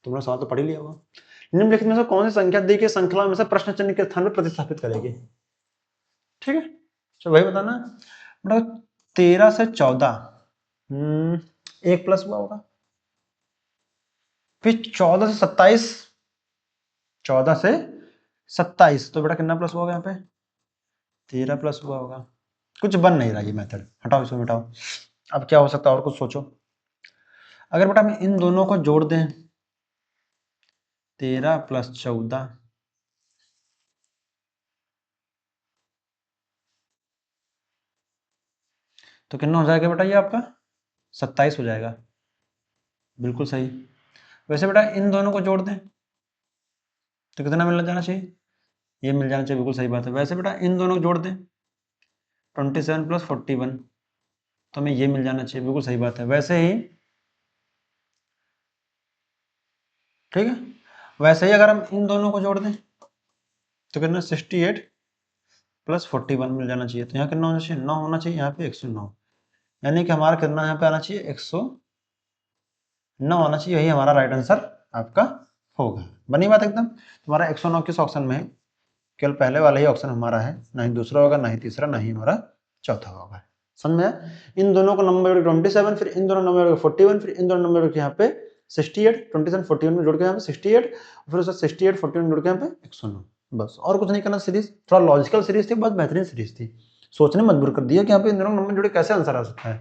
तुमने सवाल तो पढ़ ही लिया होगा। निम्नलिखित में से कौन सी संख्या दी गई श्रृंखला में से प्रश्न चिन्ह के स्थान पर प्रतिस्थापित करेगी, ठीक है, चलो वही बताना। मतलब 13 से 14, 1 प्लस हुआ होगा, फिर 14 से 27, 14 से 27 तो बेटा कितना प्लस हुआ होगा यहाँ पे, 13 प्लस हुआ होगा। कुछ बन नहीं रहा ये मेथड, हटाओ इसको, हटाओ। अब क्या हो सकता है और कुछ सोचो। अगर बेटा हम इन दोनों को जोड़ दें, 13 + 14, तो कितना हो जाएगा बेटा, ये आपका 27 हो जाएगा, बिल्कुल सही। वैसे बेटा इन दोनों को जोड़ दें तो कितना मिल जाना चाहिए, ये मिल जाना चाहिए, बिल्कुल सही बात है। वैसे बेटा इन दोनों को जोड़ दें 27 + 41, तो हमें ये मिल जाना चाहिए, बिल्कुल सही बात है। वैसे ही ठीक है, वैसे ही अगर हम इन दोनों को जोड़ दें तो कितना 68 + 41 मिल जाना चाहिए, तो यहाँ कितना होना चाहिए, 9 होना चाहिए, यहाँ पे 109, यानी कि हमारा कितना यहाँ पे आना चाहिए, 109 आना चाहिए, यही हमारा राइट आंसर आपका होगा। बनी बात एकदम, तुम्हारा 109 किस ऑप्शन में है, केवल पहले वाला ही ऑप्शन हमारा है, ना ही दूसरा होगा, ना ही तीसरा, ना ही हमारा चौथा होगा। समझ में आया? इन दोनों को नंबर 27, फिर इन दोनों नंबर 41, फिर इन दोनों नंबर यहाँ पे 68, 27 41 में जोड़ के यहाँ पे 68, फिर उससे 68 41 जोड़ के यहाँ पे 109, बस और कुछ नहीं करना। सीरीज थोड़ा लॉजिकल सीरीज थी, बहुत बेहतरीन सीरीज थी, सोचने मजबूर कर दिया कि यहाँ पे इन दोनों नंबर जोड़े कैसे आंसर आ सकता है,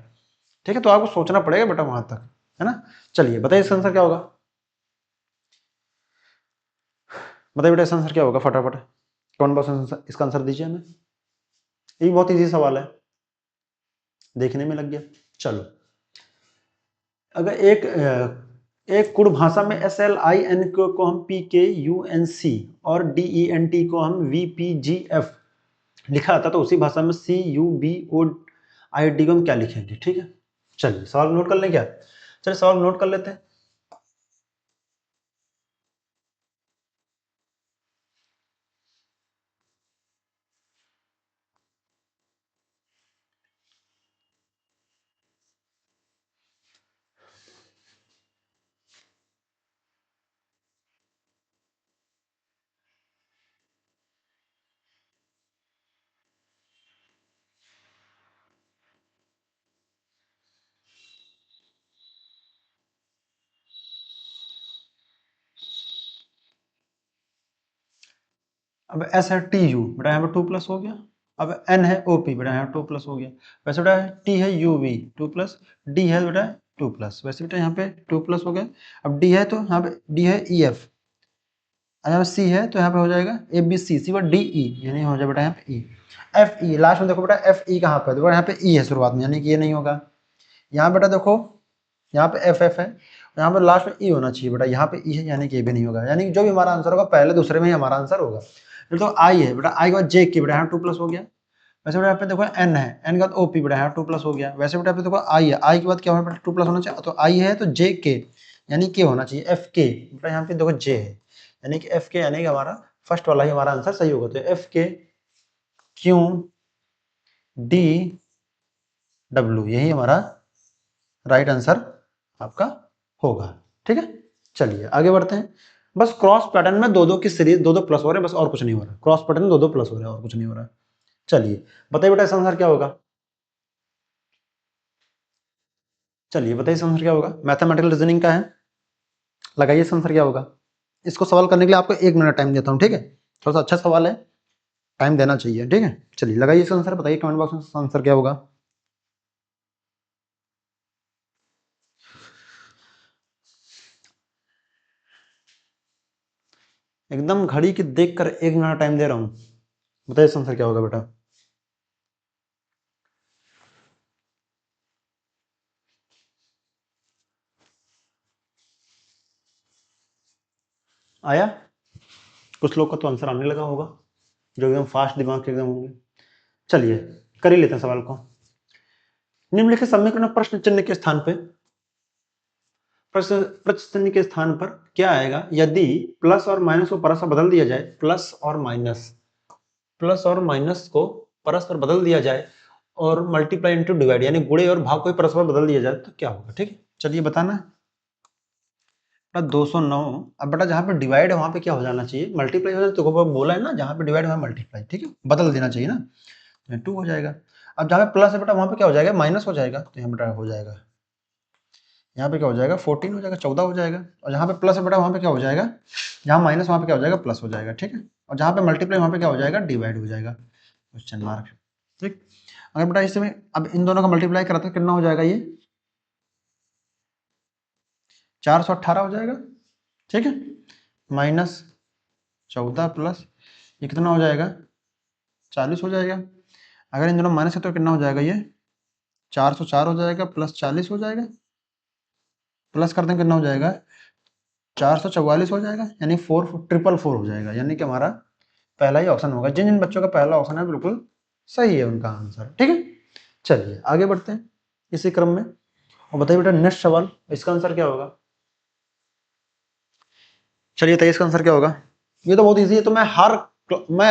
ठीक है, तो आपको सोचना पड़ेगा बेटा वहां तक, है ना। चलिए बताइए इसका आंसर क्या होगा, बताइए बेटा इसका आंसर क्या होगा, फटाफट कमेंट बॉक्स में इसका आंसर दीजिए हमें, ये बहुत इजी सवाल है, देखने में लग गया। चलो, अगर एक कुड़ भाषा में SLIN को हम PKUNC और DENT को हम VPGF लिखा आता, तो उसी भाषा में CUBOID को हम क्या लिखेंगे? ठीक है, चलिए सवाल नोट कर लें क्या? चलिए सवाल नोट कर लेते हैं। अब S है TU, बेटा यहाँ पे 2 प्लस हो गया। अब N है OP, बेटा यहाँ 2 प्लस हो गया। वैसे बेटा T है UV 2 प्लस, D है बेटा 2 प्लस, वैसे बेटा यहाँ पे 2 प्लस हो गया। अब D है तो यहाँ पे D है EF, यहाँ पे C है तो यहाँ पे हो जाएगा ABC, C पर DE, यानी हो जाएगा बेटा यहाँ पे E। FE लास्ट में देखो बेटा FE कहाँ पे है, तो यहाँ पे E है शुरुआत में, यानी कि ये नहीं होगा। यहाँ बेटा देखो यहाँ पे FF है, यहाँ पे लास्ट में E होना चाहिए बेटा, यहाँ पे E है, यानी कि ये भी नहीं होगा। यानी कि जो भी हमारा आंसर होगा पहले दूसरे में ही हमारा आंसर होगा। तो I है बेटा, I के बाद J के, बेटा यहाँ 2 प्लस हो गया। वैसे बेटा यहाँ पे देखो N है, N के बाद OP, बेटा यहाँ 2 प्लस हो गया। वैसे बेटा यहाँ पे देखो I है, I के बाद क्या होगा बेटा 2 प्लस होना चाहिए, तो I है तो J के यानी K होना चाहिए, FK बेटा यहाँ पे देखो J है, यानी कि FK, यानी कि हमारा फर्स्ट वाला ही हमारा आंसर सही होगा। तो FK Q D W यही हमारा राइट आंसर आपका होगा। ठीक है, चलिए आगे बढ़ते हैं। बस क्रॉस पैटर्न में दो की सीरीज, दो प्लस हो रहे हैं, बस और कुछ नहीं हो रहा। क्रॉस पैटर्न में दो प्लस हो रहे हैं और कुछ नहीं हो रहा। चलिए बताइए बेटा इसका आंसर क्या होगा? चलिए बताइए इसका आंसर क्या होगा? मैथमेटिकल रीजनिंग का है, लगाइए इसका आंसर क्या होगा। इसको सवाल करने के लिए आपको 1 मिनट टाइम देता हूँ, ठीक है? थोड़ा सा अच्छा सवाल है, टाइम देना चाहिए, ठीक है? चलिए लगाइए इसका आंसर, बताइए कमेंट बॉक्स में आंसर क्या होगा। एकदम घड़ी की देख कर 1 मिनट टाइम दे रहा हूँ, बताइए इसका आंसर क्या होगा बेटा। आया? कुछ लोग का तो आंसर आने लगा होगा, जो एकदम फास्ट दिमाग के एकदम होंगे। चलिए कर ही लेते हैं सवाल को। निम्नलिखित समीकरण प्रश्न चिन्ह के स्थान पे, प्रश्न चिन्ह के स्थान पर क्या आएगा यदि प्लस और माइनस को परस्पर बदल दिया जाए? प्लस और माइनस को परस्पर बदल दिया जाए और मल्टीप्लाई इंटू डिवाइड, यानी गुणे और भाग को परस्पर बदल दिया जाए तो क्या होगा? ठीक है, चलिए बताना है। 209, अब बेटा जहाँ पे डिवाइड है वहां पे क्या हो जाना चाहिए? मल्टीप्लाई हो जाए, तो बोला है ना जहाँ पे डिवाइड है मल्टीप्लाई, ठीक है, बदल देना चाहिए ना, 2 हो जाएगा। अब जहाँ पे प्लस है बेटा वहां पे क्या हो जाएगा? माइनस हो जाएगा, तो यहाँ बेटा हो जाएगा, यहाँ पे क्या हो जाएगा? 14 हो जाएगा, 14 हो जाएगा। और जहाँ पे प्लस है बेटा वहाँ पे क्या हो जाएगा? जहाँ माइनस वहाँ पे क्या हो जाएगा? प्लस हो जाएगा, ठीक है। और जहाँ पे मल्टीप्लाई वहाँ पे क्या हो जाएगा? डिवाइड हो जाएगा, क्वेश्चन मार्क, ठीक। अगर बेटा इसमें अब इन दोनों का मल्टीप्लाई करा तो कितना हो जाएगा? ये 418 हो जाएगा, ठीक है। माइनस 14 प्लस ये कितना हो जाएगा? 40 हो जाएगा। अगर इन दोनों माइनस है तो कितना हो जाएगा? ये 404 हो जाएगा, प्लस 40 हो जाएगा, प्लस करते हैं कितना हो जाएगा? 444 हो जाएगा, यानी 444 हो जाएगा, यानी कि हमारा पहला ही ऑप्शन होगा। जिन जिन बच्चों का पहला ऑप्शन है बिल्कुल सही है उनका आंसर, ठीक है। चलिए आगे बढ़ते हैं इसी क्रम में, और बताइए बेटा नेक्स्ट सवाल, इसका आंसर क्या होगा? चलिए बताइए इसका आंसर क्या होगा? ये तो बहुत ईजी है, तो मैं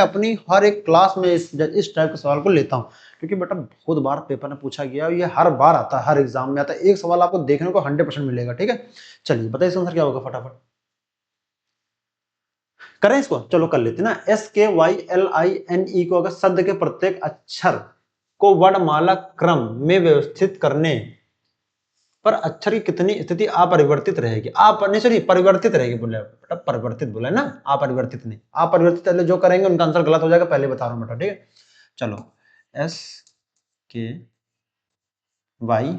अपनी हर एक क्लास में इस टाइप के सवाल को लेता हूँ, क्योंकि बेटा बहुत बार पेपर में पूछा गया, ये हर बार आता है, हर एग्जाम में आता है। एक सवाल आपको देखने को 100% मिलेगा, ठीक है। चलिए बताइए इसका आंसर क्या होगा, फटाफट करें इसको। चलो कर लेते ना। SKYLINE को अगर शब्द के प्रत्येक अक्षर को वर्णमाला क्रम में व्यवस्थित करने पर अक्षर की कितनी स्थिति अपरिवर्तित रहेगी? परिवर्तित रहेगी, बोला बेटा, परिवर्तित बोला है ना, अपरिवर्तित नहीं। अपरिवर्तित जो करेंगे उनका आंसर गलत हो जाएगा, पहले बता रहा हूं बेटा, ठीक है। चलो SKYLINE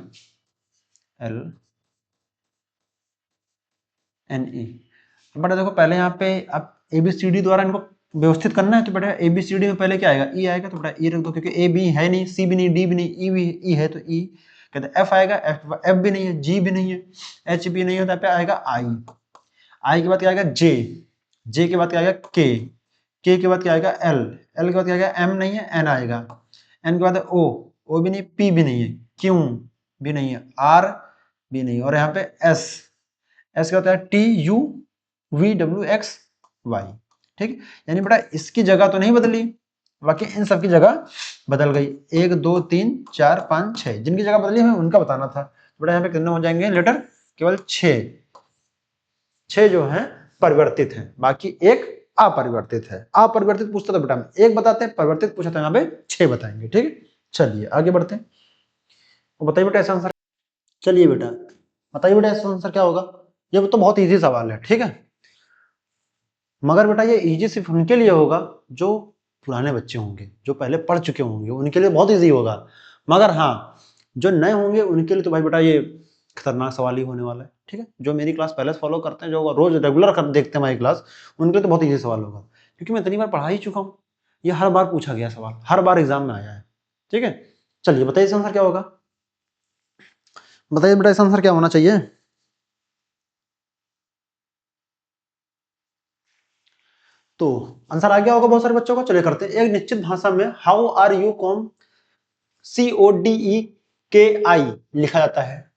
बेटा देखो पहले यहाँ पे आप ABCD द्वारा इनको व्यवस्थित करना है, तो बेटा ABCD में पहले क्या आएगा? E आएगा, तो बेटा E रख दो, क्योंकि A B है नहीं, C भी नहीं, D भी नहीं, E भी E है तो E। कहते हैं एफ आएगा, एफ भी नहीं है, जी भी नहीं है, एच भी नहीं है, तो पे आएगा आई, आई के बाद क्या आएगा जे, जे के बाद क्या आएगा के के बाद क्या आएगा एल, एल के बाद क्या आएगा एम नहीं है एन आएगा, एन के बाद ओ भी नहीं, पी भी नहीं है, क्यू भी नहीं है, आर भी नहीं, और यहाँ पे एस, एस के बाद T U V W X Y. ठीक, यानी बेटा इसकी जगह तो नहीं बदली, बाकी इन सब की जगह बदल गई, 1 2 3 4 5 6 जिनकी जगह बदली हमें उनका बताना था। बेटा यहाँ पे कितने हो जाएंगे लेटर, केवल 6 जो हैं परिवर्तित हैं, बाकी एक अपरिवर्तित है। अपरिवर्तित पूछता तो बेटा हम एक बताते हैं, परिवर्तित पूछा तो यहाँ पे 6 बताएंगे। ठीक है, चलिए आगे बढ़ते हैं। तो बताइए बेटा ऐसा आंसर, चलिए बेटा बताइए बेटा ऐसा आंसर क्या होगा। ये तो बहुत इजी सवाल है, ठीक है, मगर बेटा ये इजी सिर्फ उनके लिए होगा जो पुराने बच्चे होंगे, जो पहले पढ़ चुके होंगे, उनके लिए बहुत इजी होगा। मगर हाँ, जो नए होंगे उनके लिए तो भाई बेटा ये खतरनाक सवाल ही होने वाला है। ठीक है, जो मेरी क्लास पहले से फॉलो करते हैं, जो रोज रेगुलर कर देखते हैं हमारी क्लास, उनके लिए तो बहुत इजी सवाल होगा, क्योंकि मैं इतनी बार पढ़ा ही चुका हूँ, ये हर बार पूछा गया सवाल, हर बार एग्जाम में आया है। ठीक है, चलिए बताइए इसका आंसर क्या होगा, बताइए बेटा इसका आंसर क्या होना चाहिए। तो आंसर आ गया होगा बहुत सारे बच्चों को। चलिए करते हैं, एक निश्चित भाषा में हाउ आर यू कॉम CODEKI लिखा जाता है,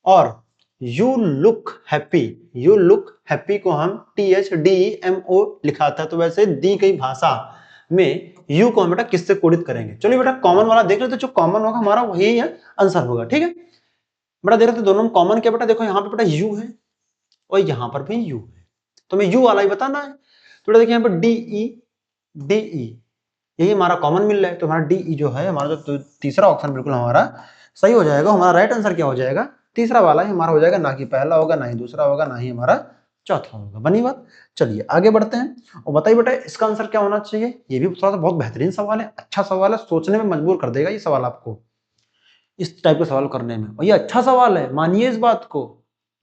और यू लुक हैप्पी को हम THDEMO लिखा था। तो वैसे दी गई भाषा में यू को हम बेटा किससे कोडित करेंगे। चलिए बेटा कॉमन वाला देख लेते, जो कॉमन होगा हमारा वही है आंसर होगा। ठीक है बेटा, देख लेते दोनों में कॉमन क्या बेटा, देखो यहाँ पे बेटा यू है और यहाँ पर भी यू है, तो हमें यू वाला ही बताना है। तो बेटा देखिए यहाँ पर DE यही हमारा कॉमन मिल रहा है, तो हमारा DE जो है हमारा जो तीसरा ऑप्शन बिल्कुल हमारा सही हो जाएगा। हमारा राइट आंसर क्या हो जाएगा, तीसरा वाला ही हमारा हो जाएगा, ना कि पहला होगा, ना ही दूसरा होगा, ना ही हमारा चौथा होगा। बनी बात, चलिए आगे बढ़ते हैं और बताइए बेटा इसका आंसर क्या होना चाहिए। ये भी थोड़ा सा बहुत बेहतरीन सवाल है, अच्छा सवाल है, सोचने में मजबूर कर देगा ये सवाल आपको, इस टाइप के सवाल करने में, और ये अच्छा सवाल है, मानिए इस बात को।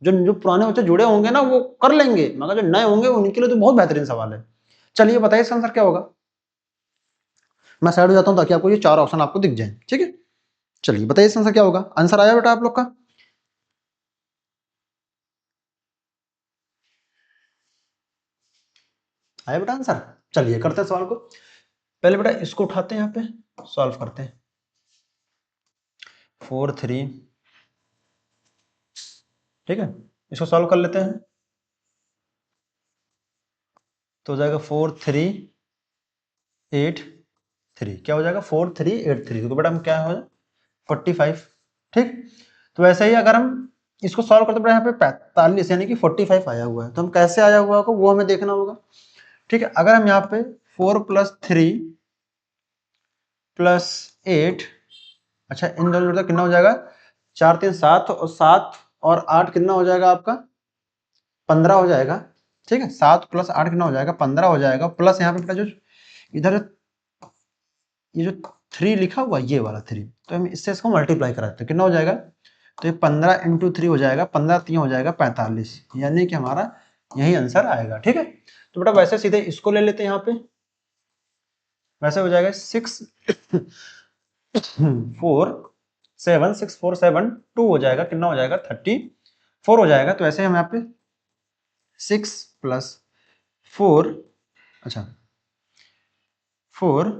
जो पुराने बच्चे जुड़े होंगे ना वो कर लेंगे, मगर जो नए होंगे उनके लिए तो बहुत बेहतरीन सवाल है। चलिए बताइए इसका आंसर क्या होगा। मैं साइड हो जाता हूं ताकि आपको ये 4 ऑप्शन आपको दिख जाए। ठीक है, चलिए बताइए इसका आंसर क्या होगा। आंसर आया बेटा आप लोग का, आया बेटा आंसर। चलिए करते हैं सवाल को, पहले बेटा इसको उठाते हैं, यहाँ पे सॉल्व करते हैं। 4 3, ठीक है, इसको सॉल्व कर लेते हैं। तो हो जाएगा 4 3 8 3, क्या हो जाएगा 4 3 8 3, तो बेटा हम क्या हो 45। ठीक, तो वैसे ही अगर हम इसको सॉल्व करते बेटा यहाँ पे 45 यानी कि 45 आया हुआ है, तो हम कैसे आया हुआ होगा वो हमें देखना होगा। ठीक है, अगर हम यहाँ पे 4 + 3 + 8, अच्छा इन दोनों जोड़ते कितना हो जाएगा, 4 3 7, और 7 और 8 कितना हो जाएगा आपका 15 हो जाएगा। ठीक है, 7 + 8 कितना हो जाएगा 15 हो जाएगा, प्लस यहाँ पे बेटा जो इधर ये जो 3 लिखा हुआ ये वाला 3, तो हम इससे इसको मल्टीप्लाई कराते हैं, कितना हो जाएगा, तो ये 15 × 3 हो जाएगा, 15 3 हो जाएगा 45, यानी कि हमारा यही आंसर आएगा। ठीक है, तो बेटा वैसे सीधे इसको ले लेते हैं, यहाँ पे वैसे हो जाएगा 6 4 7 6 4 7 2 हो जाएगा, कितना हो जाएगा 34 हो जाएगा। तो ऐसे हम यहाँ पे 6 + 4, अच्छा 4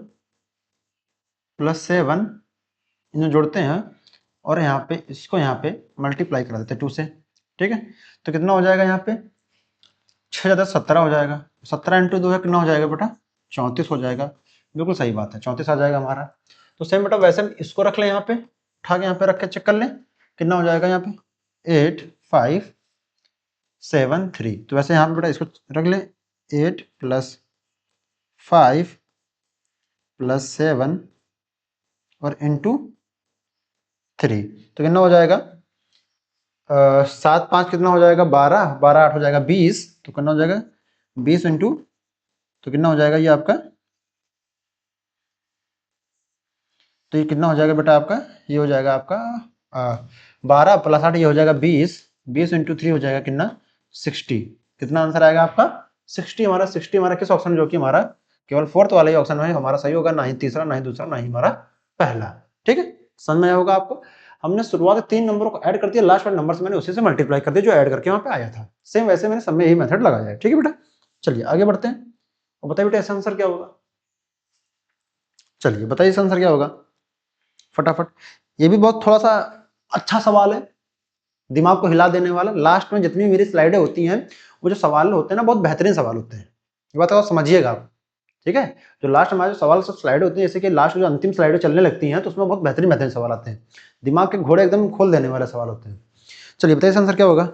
+ 7 इन्हें जोड़ते हैं, और यहाँ पे इसको यहाँ पे मल्टीप्लाई करा देते हैं 2 से। ठीक है, तो कितना हो जाएगा, यहाँ पे 6 ज़्यादा 17 हो जाएगा, 17 × 2 है कितना हो जाएगा बेटा 34 हो जाएगा। बिल्कुल सही बात है, 34 आ जाएगा हमारा। तो सेम बेटा वैसे हम इसको रख लें, यहाँ पे उठा के यहाँ पे रख के चेक कर लें कितना हो जाएगा, यहाँ पे 8 5 7 3, तो वैसे यहाँ पे बेटा इसको रख लें 8 + 5 + 7 और इंटू 3, तो कितना हो जाएगा 7 5 कितना हो जाएगा 12, 12 8 हो जाएगा 20, तो कितना हो जाएगा 20 इंटू, तो कितना हो जाएगा ये आपका, तो ये कितना हो जाएगा बेटा आपका, ये हो जाएगा आपका 12 + 8 ये हो जाएगा 20, 20 × 3 हो जाएगा कितना 60, कितना आंसर आएगा आपका 60। हमारा 60 हमारा किस ऑप्शन, जो कि हमारा केवल फोर्थ वाला ही ऑप्शन है हमारा सही होगा, ना ही तीसरा, ना ही दूसरा, ना ही हमारा पहला। ठीक है, समझ में आया होगा आपको। हमने शुरुआत में 3 नंबरों को ऐड कर दिया, लास्ट वाले नंबर से मैंने उसी से मल्टीप्लाई कर दिया जो ऐड करके वहां पे आया था। सेम वैसे मैंने सब में यही मेथड लगाया है। ठीक है बेटा, चलिए आगे बढ़ते हैं और बताइए बेटा इसका आंसर क्या होगा। चलिए बताइए इसका आंसर क्या होगा फटाफट। ये भी बहुत थोड़ा सा अच्छा सवाल है, दिमाग को हिला देने वाला। लास्ट में जितनी मेरी स्लाइडें होती हैं वो जो सवाल होते हैं ना, बहुत बेहतरीन सवाल होते हैं, ये बात आप समझिएगा आप। ठीक है, जो लास्ट हमारे सवाल सब स्लाइड होती है, जैसे कि लास्ट जो अंतिम स्लाइडें चलने लगती हैं तो उसमें बहुत बेहतरीन बेहतरीन सवाल आते हैं, दिमाग के घोड़े एकदम खोल देने वाले सवाल होते हैं। चलिए बताइए आंसर क्या होगा।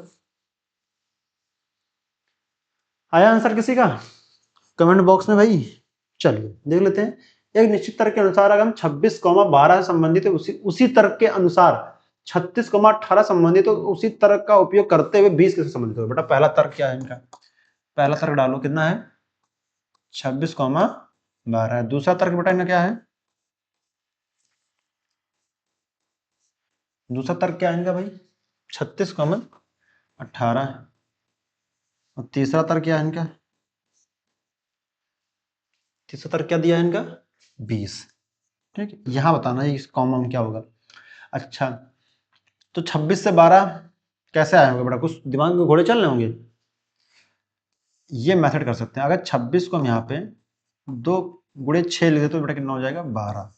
आया आंसर किसी का कमेंट बॉक्स में भाई? चलिए देख लेते हैं। एक निश्चित तर्क के अनुसार अगर हम 26,12 से संबंधित है, उसी तर्क के अनुसार 36,18 संबंधित, तो उसी तर्क का उपयोग करते हुए 20 किससे संबंधित हो। बेटा पहला तर्क क्या है इनका, पहला तर्क डालो कितना है 26,12। दूसरा तर्क बेटा इनका क्या है, दूसरा तर्क क्या है इनका भाई 36,18। और तीसरा तर्क क्या है इनका, तीसरा तर्क क्या दिया है इनका 20। ठीक है, यहां बताना है इस कॉमा में क्या होगा। अच्छा तो 26 से 12 कैसे आए होंगे बेटा, कुछ दिमाग में घोड़े चल रहे होंगे। ये मेथड कर सकते हैं, अगर 26 को हम यहाँ पे 2 गुणे 6 लिख देते तो बेटा कितना हो जाएगा 12,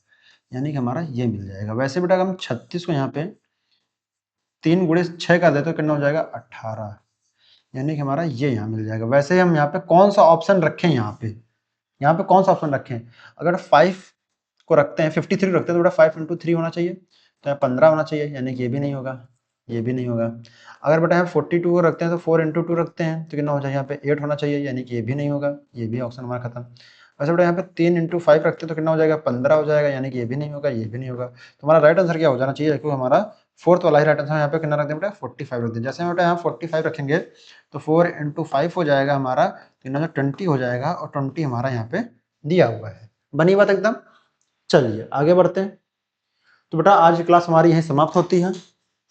यानी कि हमारा ये मिल जाएगा। वैसे बेटा अगर हम 36 को यहाँ पे 3 गुणे 6 कर देते तो कितना हो जाएगा 18, यानी कि हमारा ये यहाँ मिल जाएगा। वैसे हम यहाँ पे कौन सा ऑप्शन रखें, यहाँ पे कौन सा ऑप्शन रखें। अगर 5 को रखते हैं 53 रखते हैं तो बेटा 5 × 3 होना चाहिए, तो यहाँ 15 होना चाहिए, यानी कि ये भी नहीं होगा, ये भी नहीं होगा। अगर बेटा यहाँ 42 को रखते हैं तो 4 × 2 रखते हैं तो कितना हो जाए, यहाँ पे 8 होना चाहिए, यानी कि ये भी नहीं होगा, ये भी ऑप्शन हमारा खत्म। वैसे बेटा यहाँ पे 3 × 5 रखते हैं तो कितना हो जाएगा 15 हो जाएगा, यानी कि ये भी नहीं होगा, ये भी नहीं होगा। तो हमारा राइट आंसर क्या हो जाना चाहिए, क्योंकि हमारा फोर्थ वाला ही राइट आंसर यहाँ पे कितना रख दें बेटा 45 रख दें। जैसे हम बेटा यहाँ 45 रखेंगे तो 4 × 5 हो जाएगा हमारा, तो 20 हो जाएगा, और 20 हमारा यहाँ पे दिया हुआ है। बनी बात एकदम। चलिए आगे बढ़ते हैं। तो बेटा आज की क्लास हमारी यहीं समाप्त होती है।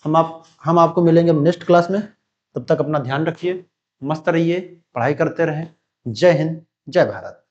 हम आपको मिलेंगे नेक्स्ट क्लास में। तब तक अपना ध्यान रखिए, मस्त रहिए, पढ़ाई करते रहें। जय हिंद, जय भारत।